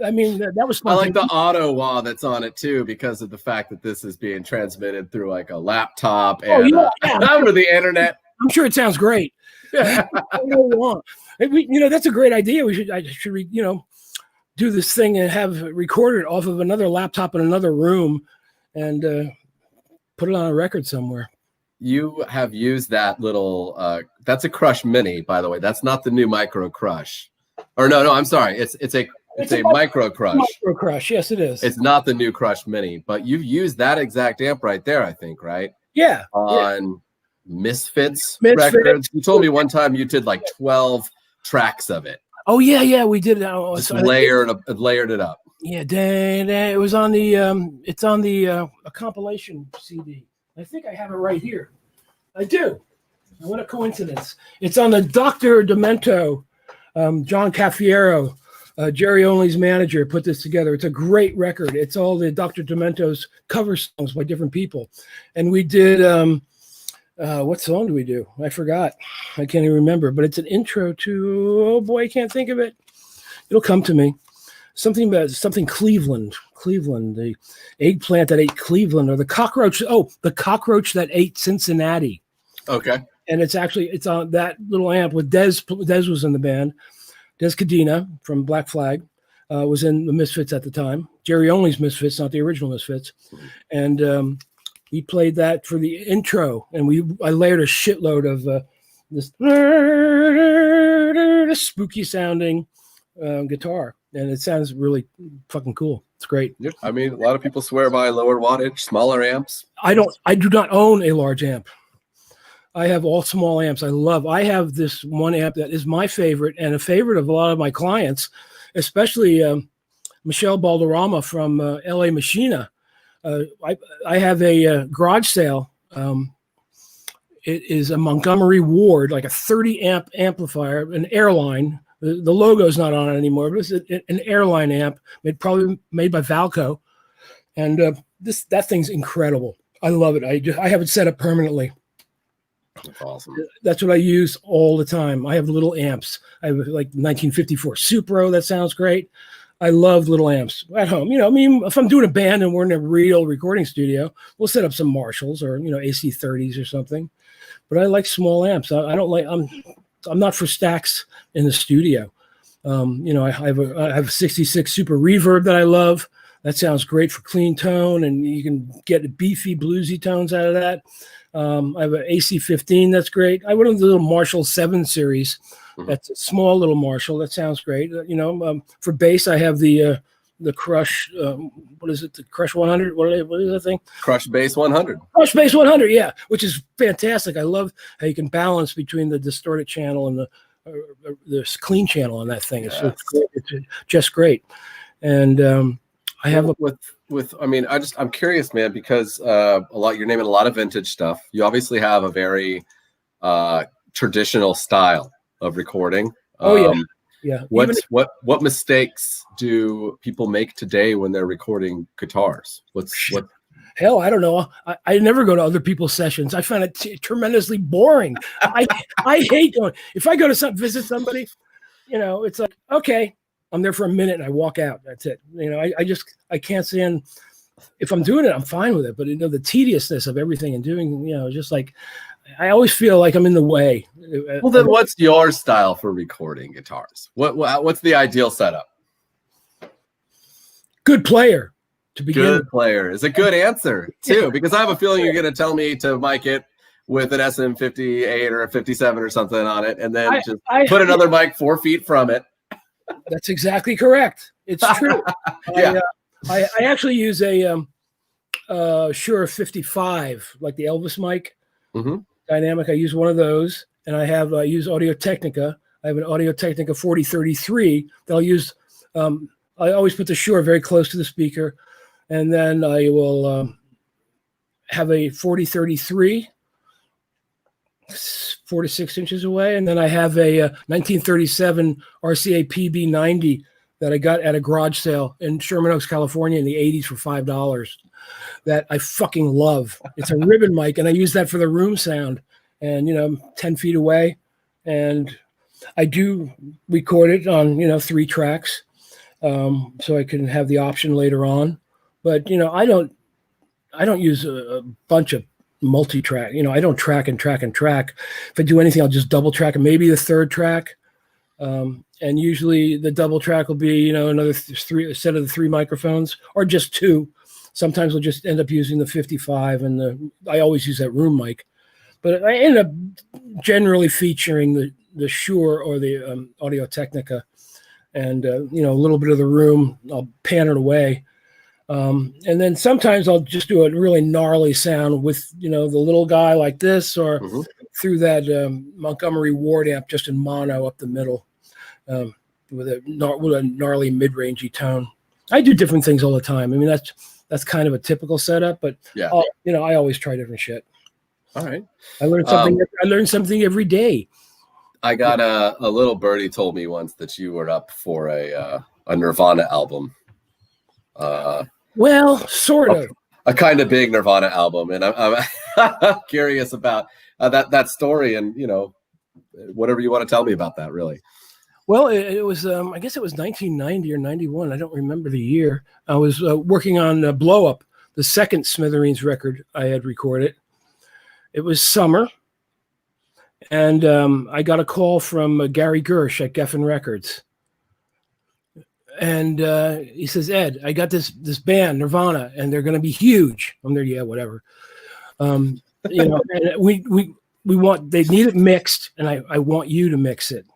S2: I mean, that was fun.
S1: I like the auto wah that's on it too, because of the fact that this is being transmitted through like a laptop and over the internet.
S2: I'm sure it sounds great. That's a great idea. I should do this thing and have it recorded off of another laptop in another room and put it on a record somewhere.
S1: You have used that little that's a Crush Mini, by the way. That's not the new Micro Crush. Or no, I'm sorry. It's a Micro Crush.
S2: Micro Crush, yes, it is.
S1: It's not the new Crush Mini, but you've used that exact amp right there, I think, right?
S2: Yeah.
S1: On Misfits records. You told me one time you did like 12 tracks of it.
S2: Oh yeah, we did.
S1: Just layered it up.
S2: Yeah, it was on the it's on the a compilation CD. I think I have it right here. I do. What a coincidence. It's on the Dr. Demento, John Caffiero, Jerry Only's manager, put this together. It's a great record. It's all the Dr. Demento's cover songs by different people. And we did, what song do we do? I forgot. I can't even remember, but it's an intro to, oh boy, I can't think of it. It'll come to me. Something Cleveland, the eggplant that ate Cleveland, or the cockroach that ate Cincinnati.
S1: Okay.
S2: And it's on that little amp with Dez was in the band. Des Cadena from Black Flag was in the Misfits at the time. Jerry Only's Misfits, not the original Misfits. And he played that for the intro, and I layered a shitload of this spooky sounding guitar. and it sounds really fucking cool. It's great.
S1: Yep. I mean, a lot of people swear by lower wattage, smaller amps.
S2: I do not own a large amp. I have all small amps. I have this one amp that is my favorite and a favorite of a lot of my clients, especially Michelle Balderrama from LA Machina. I have a garage sale. It is a Montgomery Ward, like a 30 amp amplifier, an Airline. The logo's not on it anymore, but it's an Airline amp probably made by Valco. And that thing's incredible. I love it. I have it set up permanently.
S1: That's awesome.
S2: That's what I use all the time. I have little amps. I have like 1954 Supro. That sounds great. I love little amps at home. I mean, if I'm doing a band and we're in a real recording studio, we'll set up some Marshalls or, AC30s or something. But I like small amps. I don't like, I'm not for stacks in the studio. I have a 66 Super Reverb that I love. That sounds great for clean tone, and you can get beefy, bluesy tones out of that. I have an AC15 that's great. I went on the little Marshall 7 series. Mm-hmm. That's a small little Marshall. That sounds great. For bass, I have the Crush. What is it? The Crush 100. What is that thing?
S1: Crush Bass 100.
S2: Crush Bass 100. Yeah, which is fantastic. I love how you can balance between the distorted channel and the clean channel on that thing. Yes. It's just great. And I have I'm curious, man, because you're naming a lot of vintage stuff. You obviously have a very traditional style of recording. Yeah. What mistakes do people make today when they're recording guitars? Hell, I don't know. I never go to other people's sessions. I find it tremendously boring. I hate going. If I go to visit somebody, it's like, okay, I'm there for a minute and I walk out. That's it. I can't stand. If I'm doing it, I'm fine with it. But the tediousness of everything and doing, just like, I always feel like I'm in the way.
S1: Well, then what's your style for recording guitars? What's the ideal setup?
S2: Good player. To begin
S1: good player is a good answer too, because I have a feeling you're going to tell me to mic it with an SM58 or a 57 or something on it, and then put another mic 4 feet from it.
S2: That's exactly correct. It's true.
S1: Yeah.
S2: I actually use a Shure 55, like the Elvis mic. Mm-hmm. Dynamic. I use one of those, and I use Audio-Technica. I have an Audio-Technica 4033 that I'll use. I always put the Shure very close to the speaker. And then I will have a 4033, 4 to 6 inches away. And then I have a 1937 RCA PB90 that I got at a garage sale in Sherman Oaks, California in the 80s for $5 that I fucking love. It's a ribbon mic, and I use that for the room sound. And, 10 feet away. And I do record it on, 3 tracks so I can have the option later on. But I don't use a bunch of multi-track. I don't track and track and track. If I do anything, I'll just double track and maybe the third track. And usually the double track will be another set of the 3 microphones, or just 2. Sometimes we'll just end up using the 55 and I always use that room mic. But I end up generally featuring the Shure or the Audio-Technica, and a little bit of the room. I'll pan it away. And then sometimes I'll just do a really gnarly sound with, the little guy like this, or through that Montgomery Ward amp just in mono up the middle with a gnarly mid-rangey tone. I do different things all the time. I mean, that's kind of a typical setup, but
S1: yeah,
S2: I always try different shit.
S1: All right.
S2: I learn something every day.
S1: I got a little birdie told me once that you were up for a Nirvana album.
S2: Well, sort of.
S1: A kind of big Nirvana album, and I'm curious about that story, and whatever you want to tell me about that, really.
S2: Well, it was I guess it was 1990 or 91. I don't remember the year. I was working on Blow Up, the second Smithereens record I had recorded. It was summer, and I got a call from Gary Gersh at Geffen Records. And he says, Ed, I got this band, Nirvana, and they're going to be huge. I'm there, yeah, whatever. And they need it mixed, and I want you to mix it.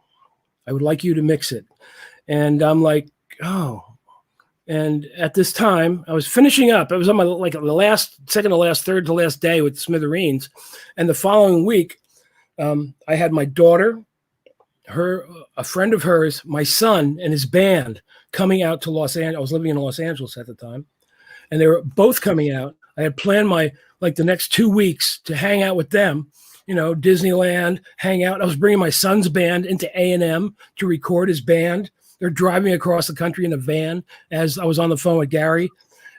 S2: I would like you to mix it. And I'm like, oh. And at this time, I was finishing up. I was on my the second to last, third to last day with Smithereens. And the following week, I had my daughter, a friend of hers, my son, and his band coming out to Los Angeles. I was living in Los Angeles at the time. And they were both coming out. I had planned the next 2 weeks to hang out with them, Disneyland, hang out. I was bringing my son's band into A&M to record his band. They're driving across the country in a van as I was on the phone with Gary.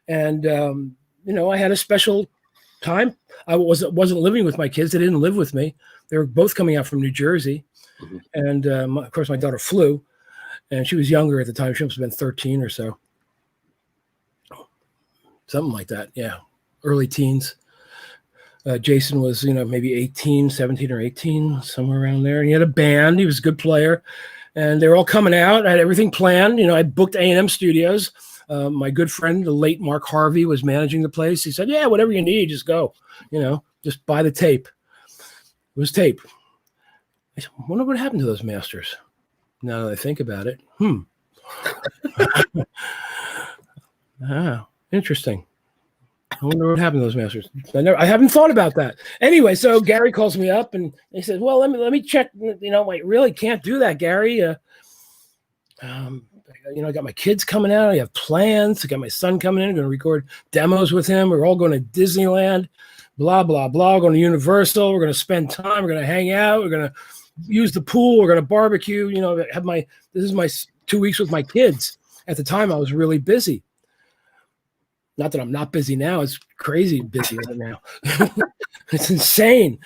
S2: And, I had a special time. I wasn't living with my kids. They didn't live with me. They were both coming out from New Jersey. Mm-hmm. And, of course, my daughter flew. And she was younger at the time. She must have been 13 or so. Something like that, yeah. Early teens. Jason was, maybe 17 or 18, somewhere around there. And he had a band. He was a good player. And they were all coming out. I had everything planned. I booked A&M Studios. My good friend, the late Mark Harvey, was managing the place. He said, yeah, whatever you need, just go. Just buy the tape. It was tape. I said, I wonder what happened to those masters. Now that I think about it. Interesting. I wonder what happened to those masters. I haven't thought about that. Anyway, so Gary calls me up and he says, well, let me check. I really can't do that, Gary. I got my kids coming out. I have plans. I got my son coming in. I'm going to record demos with him. We're all going to Disneyland, blah, blah, blah. We're going to Universal. We're going to spend time. We're going to hang out. We're going to use the pool. We're going to barbecue. This is my 2 weeks with my kids. At the time, I was really busy. Not that I'm not busy now. It's crazy busy right now. It's insane.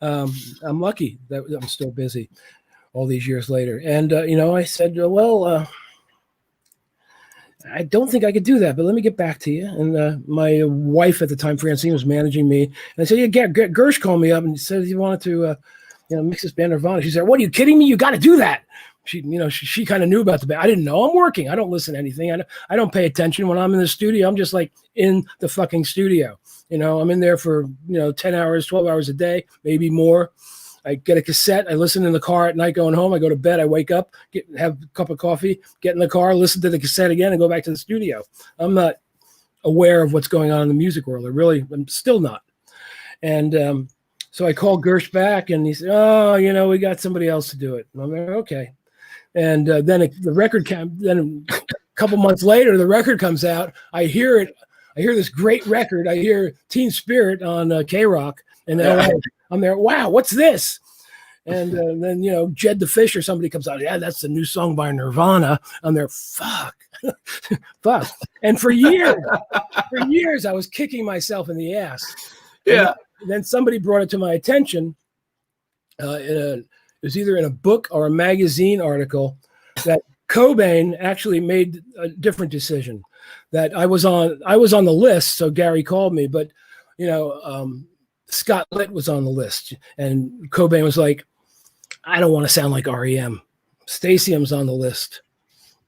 S2: I'm lucky that I'm still busy all these years later. And, I said, I don't think I could do that, but let me get back to you. And my wife at the time, Francine, was managing me. And I said, yeah, Gersh called me up and said he wanted to, mix this band Nirvana. She said, what, are you kidding me? You got to do that. She kind of knew about the band. I didn't know. I'm working. I don't listen to anything. I don't pay attention when I'm in the studio. I'm just like in the fucking studio. I'm in there for, 10 hours, 12 hours a day, maybe more. I get a cassette. I listen in the car at night going home. I go to bed. I wake up, have a cup of coffee, get in the car, listen to the cassette again, and go back to the studio. I'm not aware of what's going on in the music world. I'm still not. And so I called Gersh back, and he said, oh, we got somebody else to do it. And I'm like, okay. And then the record then a couple months later, the record comes out. I hear it. I hear this great record. I hear Teen Spirit on K-Rock. And I'm there, wow, what's this? And then, Jed the Fish or somebody comes out. Yeah, that's the new song by Nirvana. I'm there, fuck. And for years, I was kicking myself in the ass.
S1: Yeah.
S2: And then somebody brought it to my attention. It was either in a book or a magazine article that Cobain actually made a different decision. That I was on the list, so Gary called me, but Scott Litt was on the list, and Cobain was like, I don't want to sound like REM. Stasium's on the list.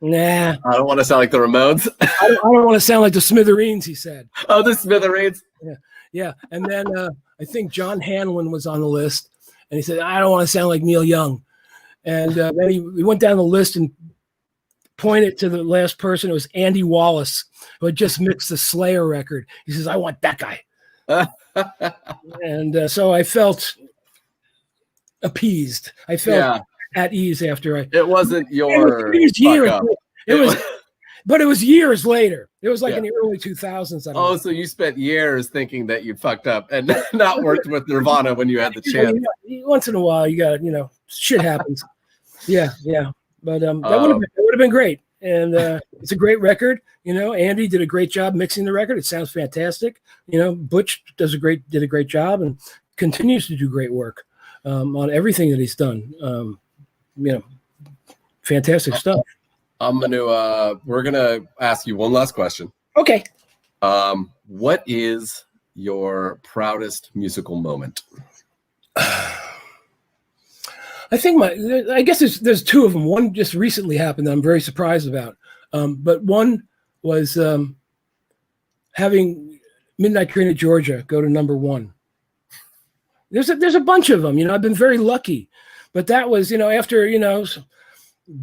S2: Nah.
S1: I don't want to sound like the Ramones.
S2: I don't want to sound like the Smithereens, he said.
S1: Oh, the Smithereens.
S2: Yeah. And then I think John Hanlon was on the list. And he said, I don't want to sound like Neil Young. And then he went down the list and pointed to the last person. It was Andy Wallace, who had just mixed the Slayer record. He says, I want that guy. And so I felt appeased. I felt at ease after
S1: It wasn't your.
S2: It was years. But it was years later. It was like in the early 2000s.
S1: So you spent years thinking that you fucked up and not worked with Nirvana when you had the chance.
S2: Once in a while, you got shit happens. Yeah. But that would have been great. And it's a great record. Andy did a great job mixing the record. It sounds fantastic. Butch did a great job and continues to do great work on everything that he's done. Fantastic stuff.
S1: We're gonna ask you one last question.
S2: Okay.
S1: What is your proudest musical moment?
S2: I think I guess there's two of them. One just recently happened that I'm very surprised about. But one was having Midnight Train to Georgia go to #1. There's a bunch of them. I've been very lucky, but that was after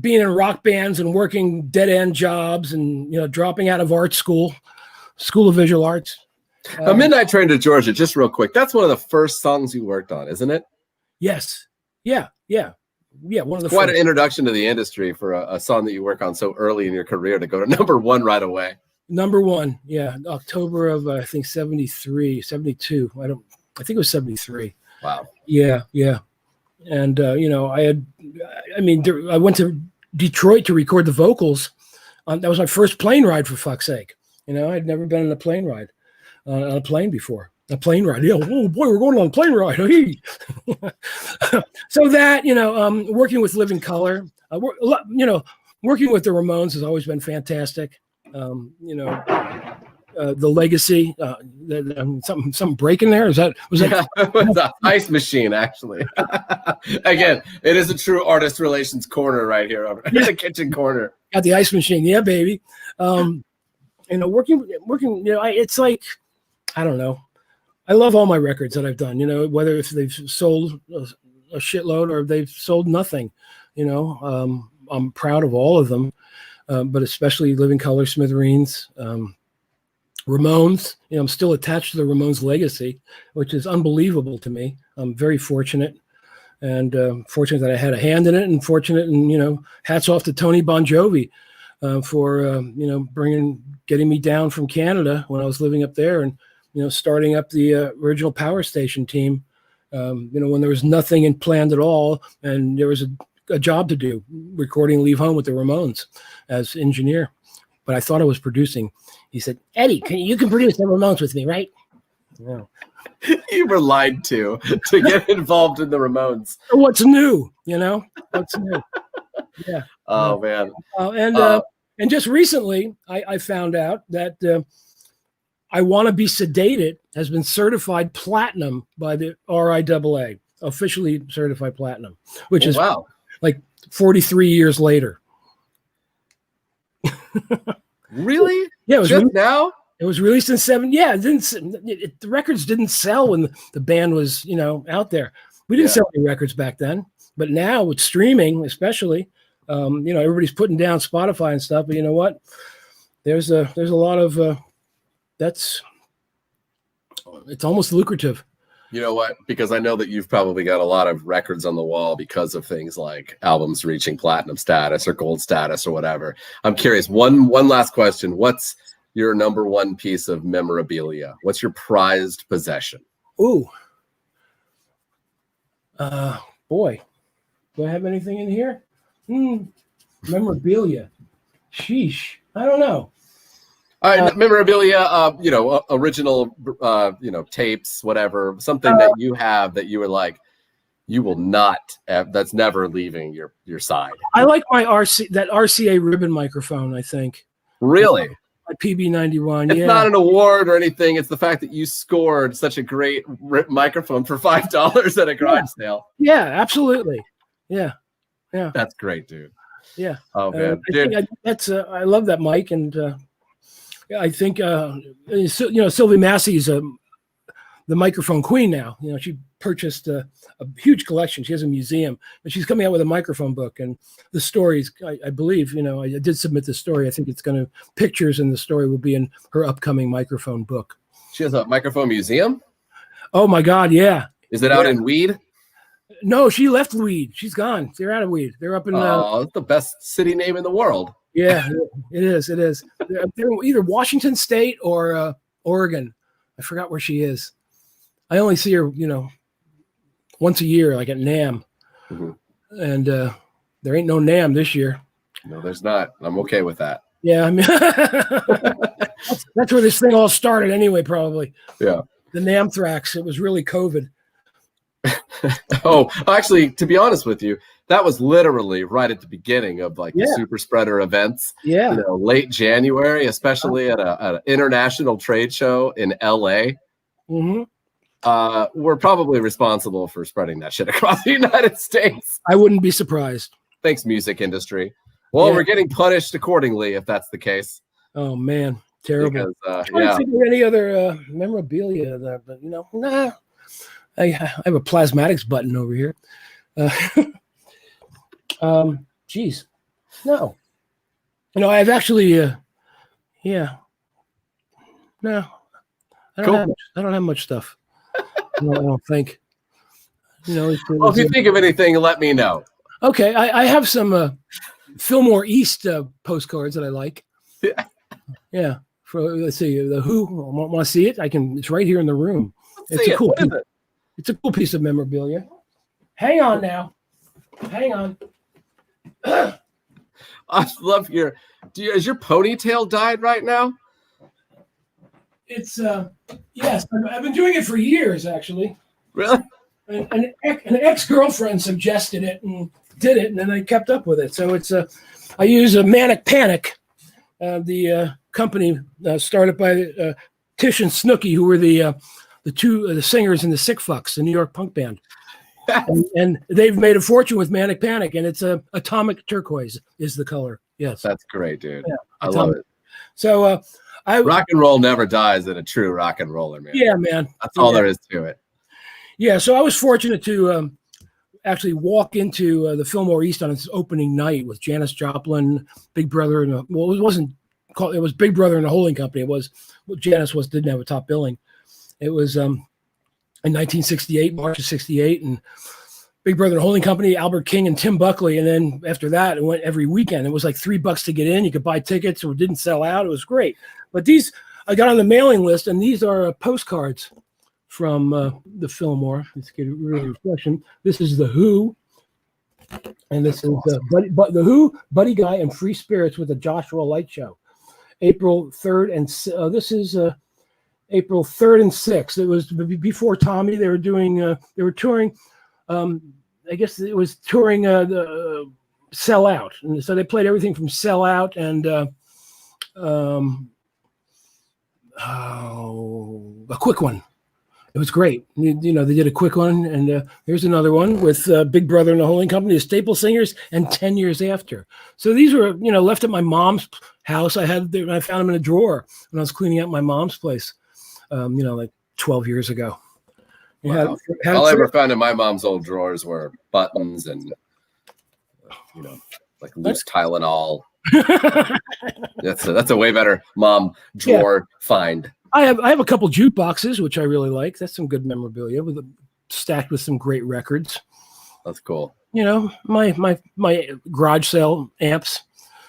S2: being in rock bands and working dead end jobs and, dropping out of art school of visual arts.
S1: A Midnight Train to Georgia, just real quick. That's one of the first songs you worked on, isn't it?
S2: Yes. Yeah. One of the
S1: quite
S2: first.
S1: an introduction to the industry for a song that you work on so early in your career to go to number one right away.
S2: Number one. Yeah. October of, I think 73, 72. I think it was 73.
S1: Wow.
S2: Yeah. And, I went to Detroit to record the vocals. That was my first plane ride, for fuck's sake. I'd never been on a plane ride, on a plane before. A plane ride. Yeah. Oh boy, we're going on a plane ride. So that, working with Living Color, working with the Ramones has always been fantastic. The legacy, something breaking there. Was that?
S1: It was an ice machine, actually. Again, it is a true artist relations corner right here over in the kitchen corner.
S2: Got the ice machine, yeah, baby. Working. It's like, I don't know. I love all my records that I've done. Whether if they've sold a shitload or they've sold nothing. I'm proud of all of them, but especially Living Color, Smithereens. Ramones, I'm still attached to the Ramones legacy, which is unbelievable to me. I'm very fortunate and fortunate that I had a hand in it, and fortunate, and, hats off to Tony Bon Jovi for, getting me down from Canada when I was living up there and, starting up the original Power Station team, when there was nothing planned at all and there was a job to do, recording Leave Home with the Ramones as engineer. But I thought I was producing. He said, Eddie, you can produce the Ramones with me, right? Yeah.
S1: You were lied to get involved in the Ramones.
S2: What's new? What's new? Yeah.
S1: Oh, man.
S2: And just recently, I found out that I Want to Be Sedated has been certified platinum by the RIAA, officially certified platinum, which is like 43 years later.
S1: Really?
S2: Yeah, it was
S1: just now.
S2: It was released in 7. Yeah, the records didn't sell when the band was, out there. We didn't sell any records back then, but now with streaming, especially, everybody's putting down Spotify and stuff. But you know what? There's a lot of it's almost lucrative.
S1: You know what? Because I know that you've probably got a lot of records on the wall because of things like albums reaching platinum status or gold status or whatever. I'm curious. One last question. What's your number one piece of memorabilia? What's your prized possession?
S2: Ooh. Boy. Do I have anything in here? Memorabilia. Sheesh. I don't know.
S1: Memorabilia, original, tapes, whatever, something that you have that you were like, you will not, that's never leaving your side.
S2: I like my RCA ribbon microphone, I think.
S1: Really?
S2: My PB91.
S1: It's not an award or anything. It's the fact that you scored such a great microphone for $5 at a garage sale.
S2: Yeah, absolutely. Yeah.
S1: That's great, dude.
S2: Yeah.
S1: Oh, man.
S2: I love that mic. And, I think, Sylvie Massey's the microphone queen now. She purchased a huge collection. She has a museum, but she's coming out with a microphone book. And the stories, I believe, I did submit the story. I think it's pictures in the story will be in her upcoming microphone book.
S1: She has a microphone museum?
S2: Oh, my God, yeah.
S1: Is it out in Weed?
S2: No, she left Weed. She's gone. They're out of Weed. They're up in...
S1: it's the best city name in the world.
S2: Yeah, it is. It is. They're either Washington State or Oregon. I forgot where she is. I only see her, once a year, like at NAMM. Mm-hmm. And there ain't no NAMM this year.
S1: No, there's not. I'm okay with that.
S2: Yeah, I mean, that's where this thing all started anyway, probably.
S1: Yeah.
S2: The NAMthrax. It was really COVID.
S1: Oh, actually, to be honest with you, that was literally right at the beginning of the super spreader events.
S2: Yeah.
S1: Late January, especially at an international trade show in LA.
S2: Mm-hmm.
S1: We're probably responsible for spreading that shit across the United States.
S2: I wouldn't be surprised.
S1: Thanks, music industry. Well, we're getting punished accordingly if that's the case.
S2: Oh man, terrible.
S1: Because,
S2: I'm trying to think of any other memorabilia that, but nah. I have a plasmatics button over here. Geez, No. I've actually, yeah. No, I don't
S1: Cool.
S2: have much stuff. I don't think.
S1: Well, if you think of anything, let me know.
S2: Okay, I have some Fillmore East postcards that I like. Yeah. Let's see, the Who. Want to see it? It's right here in the room. It's a cool piece of memorabilia. Hang on now. Hang on.
S1: I love is your ponytail dyed right now?
S2: It's yes, I've been doing it for years actually.
S1: Really?
S2: An ex-girlfriend suggested it and did it, and then I kept up with it. So it's I use a Manic Panic, the company started by Tish and Snooky, who were the singers in the Sick Fucks, the New York punk band. And they've made a fortune with Manic Panic, and it's atomic turquoise is the color. Yes,
S1: that's great, dude. Yeah, I
S2: atomic.
S1: love it.
S2: So
S1: rock and roll never dies in a true rock and roller, man.
S2: Yeah, man.
S1: That's all there is to it.
S2: Yeah, so I was fortunate to actually walk into the Fillmore East on its opening night with Janis Joplin, Big Brother, and it wasn't called. It was Big Brother and the Holding Company. It was Janis didn't have a top billing. It was in 1968, March of '68, and Big Brother and Holding Company, Albert King and Tim Buckley, and then after that, it went every weekend. It was like $3 to get in. You could buy tickets, or it didn't sell out. It was great. But I got on the mailing list, and these are postcards from the Fillmore. Let's get a real reflection. This is the Who, and this is the Who, Buddy Guy, and Free Spirits with the Joshua Light Show, April 3rd, and this is April 3rd and 6th. It was before Tommy. They were touring. I guess it was touring the Sell Out, and so they played everything from Sell Out and a quick one. It was great. They did a quick one, and here's another one with Big Brother and the Holding Company, the Staple Singers, and 10 Years After. So these were, left at my mom's house. I found them in a drawer when I was cleaning out my mom's place, like 12 years ago.
S1: Wow. All I ever found in my mom's old drawers were buttons and, like loose Tylenol. That's a way better mom drawer find.
S2: I have a couple jukeboxes, which I really like. That's some good memorabilia stacked with some great records.
S1: That's cool.
S2: My garage sale amps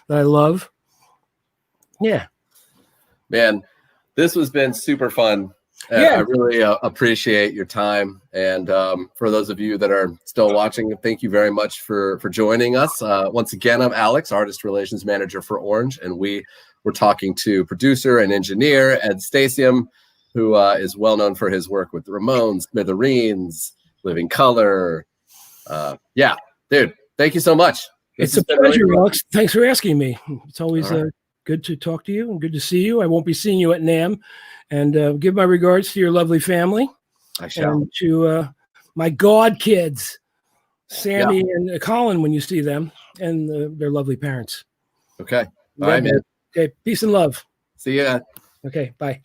S2: that I love. Yeah.
S1: Man, this has been super fun. I really appreciate your time. And for those of you that are still watching, thank you very much for joining us. Once again, I'm Alex, Artist Relations Manager for Orange, and we're talking to producer and engineer Ed Stasium, who is well known for his work with the Ramones, Smithereens, Living Color. Dude, thank you so much.
S2: It's a pleasure, really Alex. Thanks for asking me. It's always good to talk to you and good to see you. I won't be seeing you at NAMM. And give my regards to your lovely family.
S1: I shall.
S2: And to my god kids, Sammy and Colin, when you see them, and their lovely parents.
S1: Okay. All right, man.
S2: Okay. Peace and love.
S1: See ya.
S2: Okay. Bye.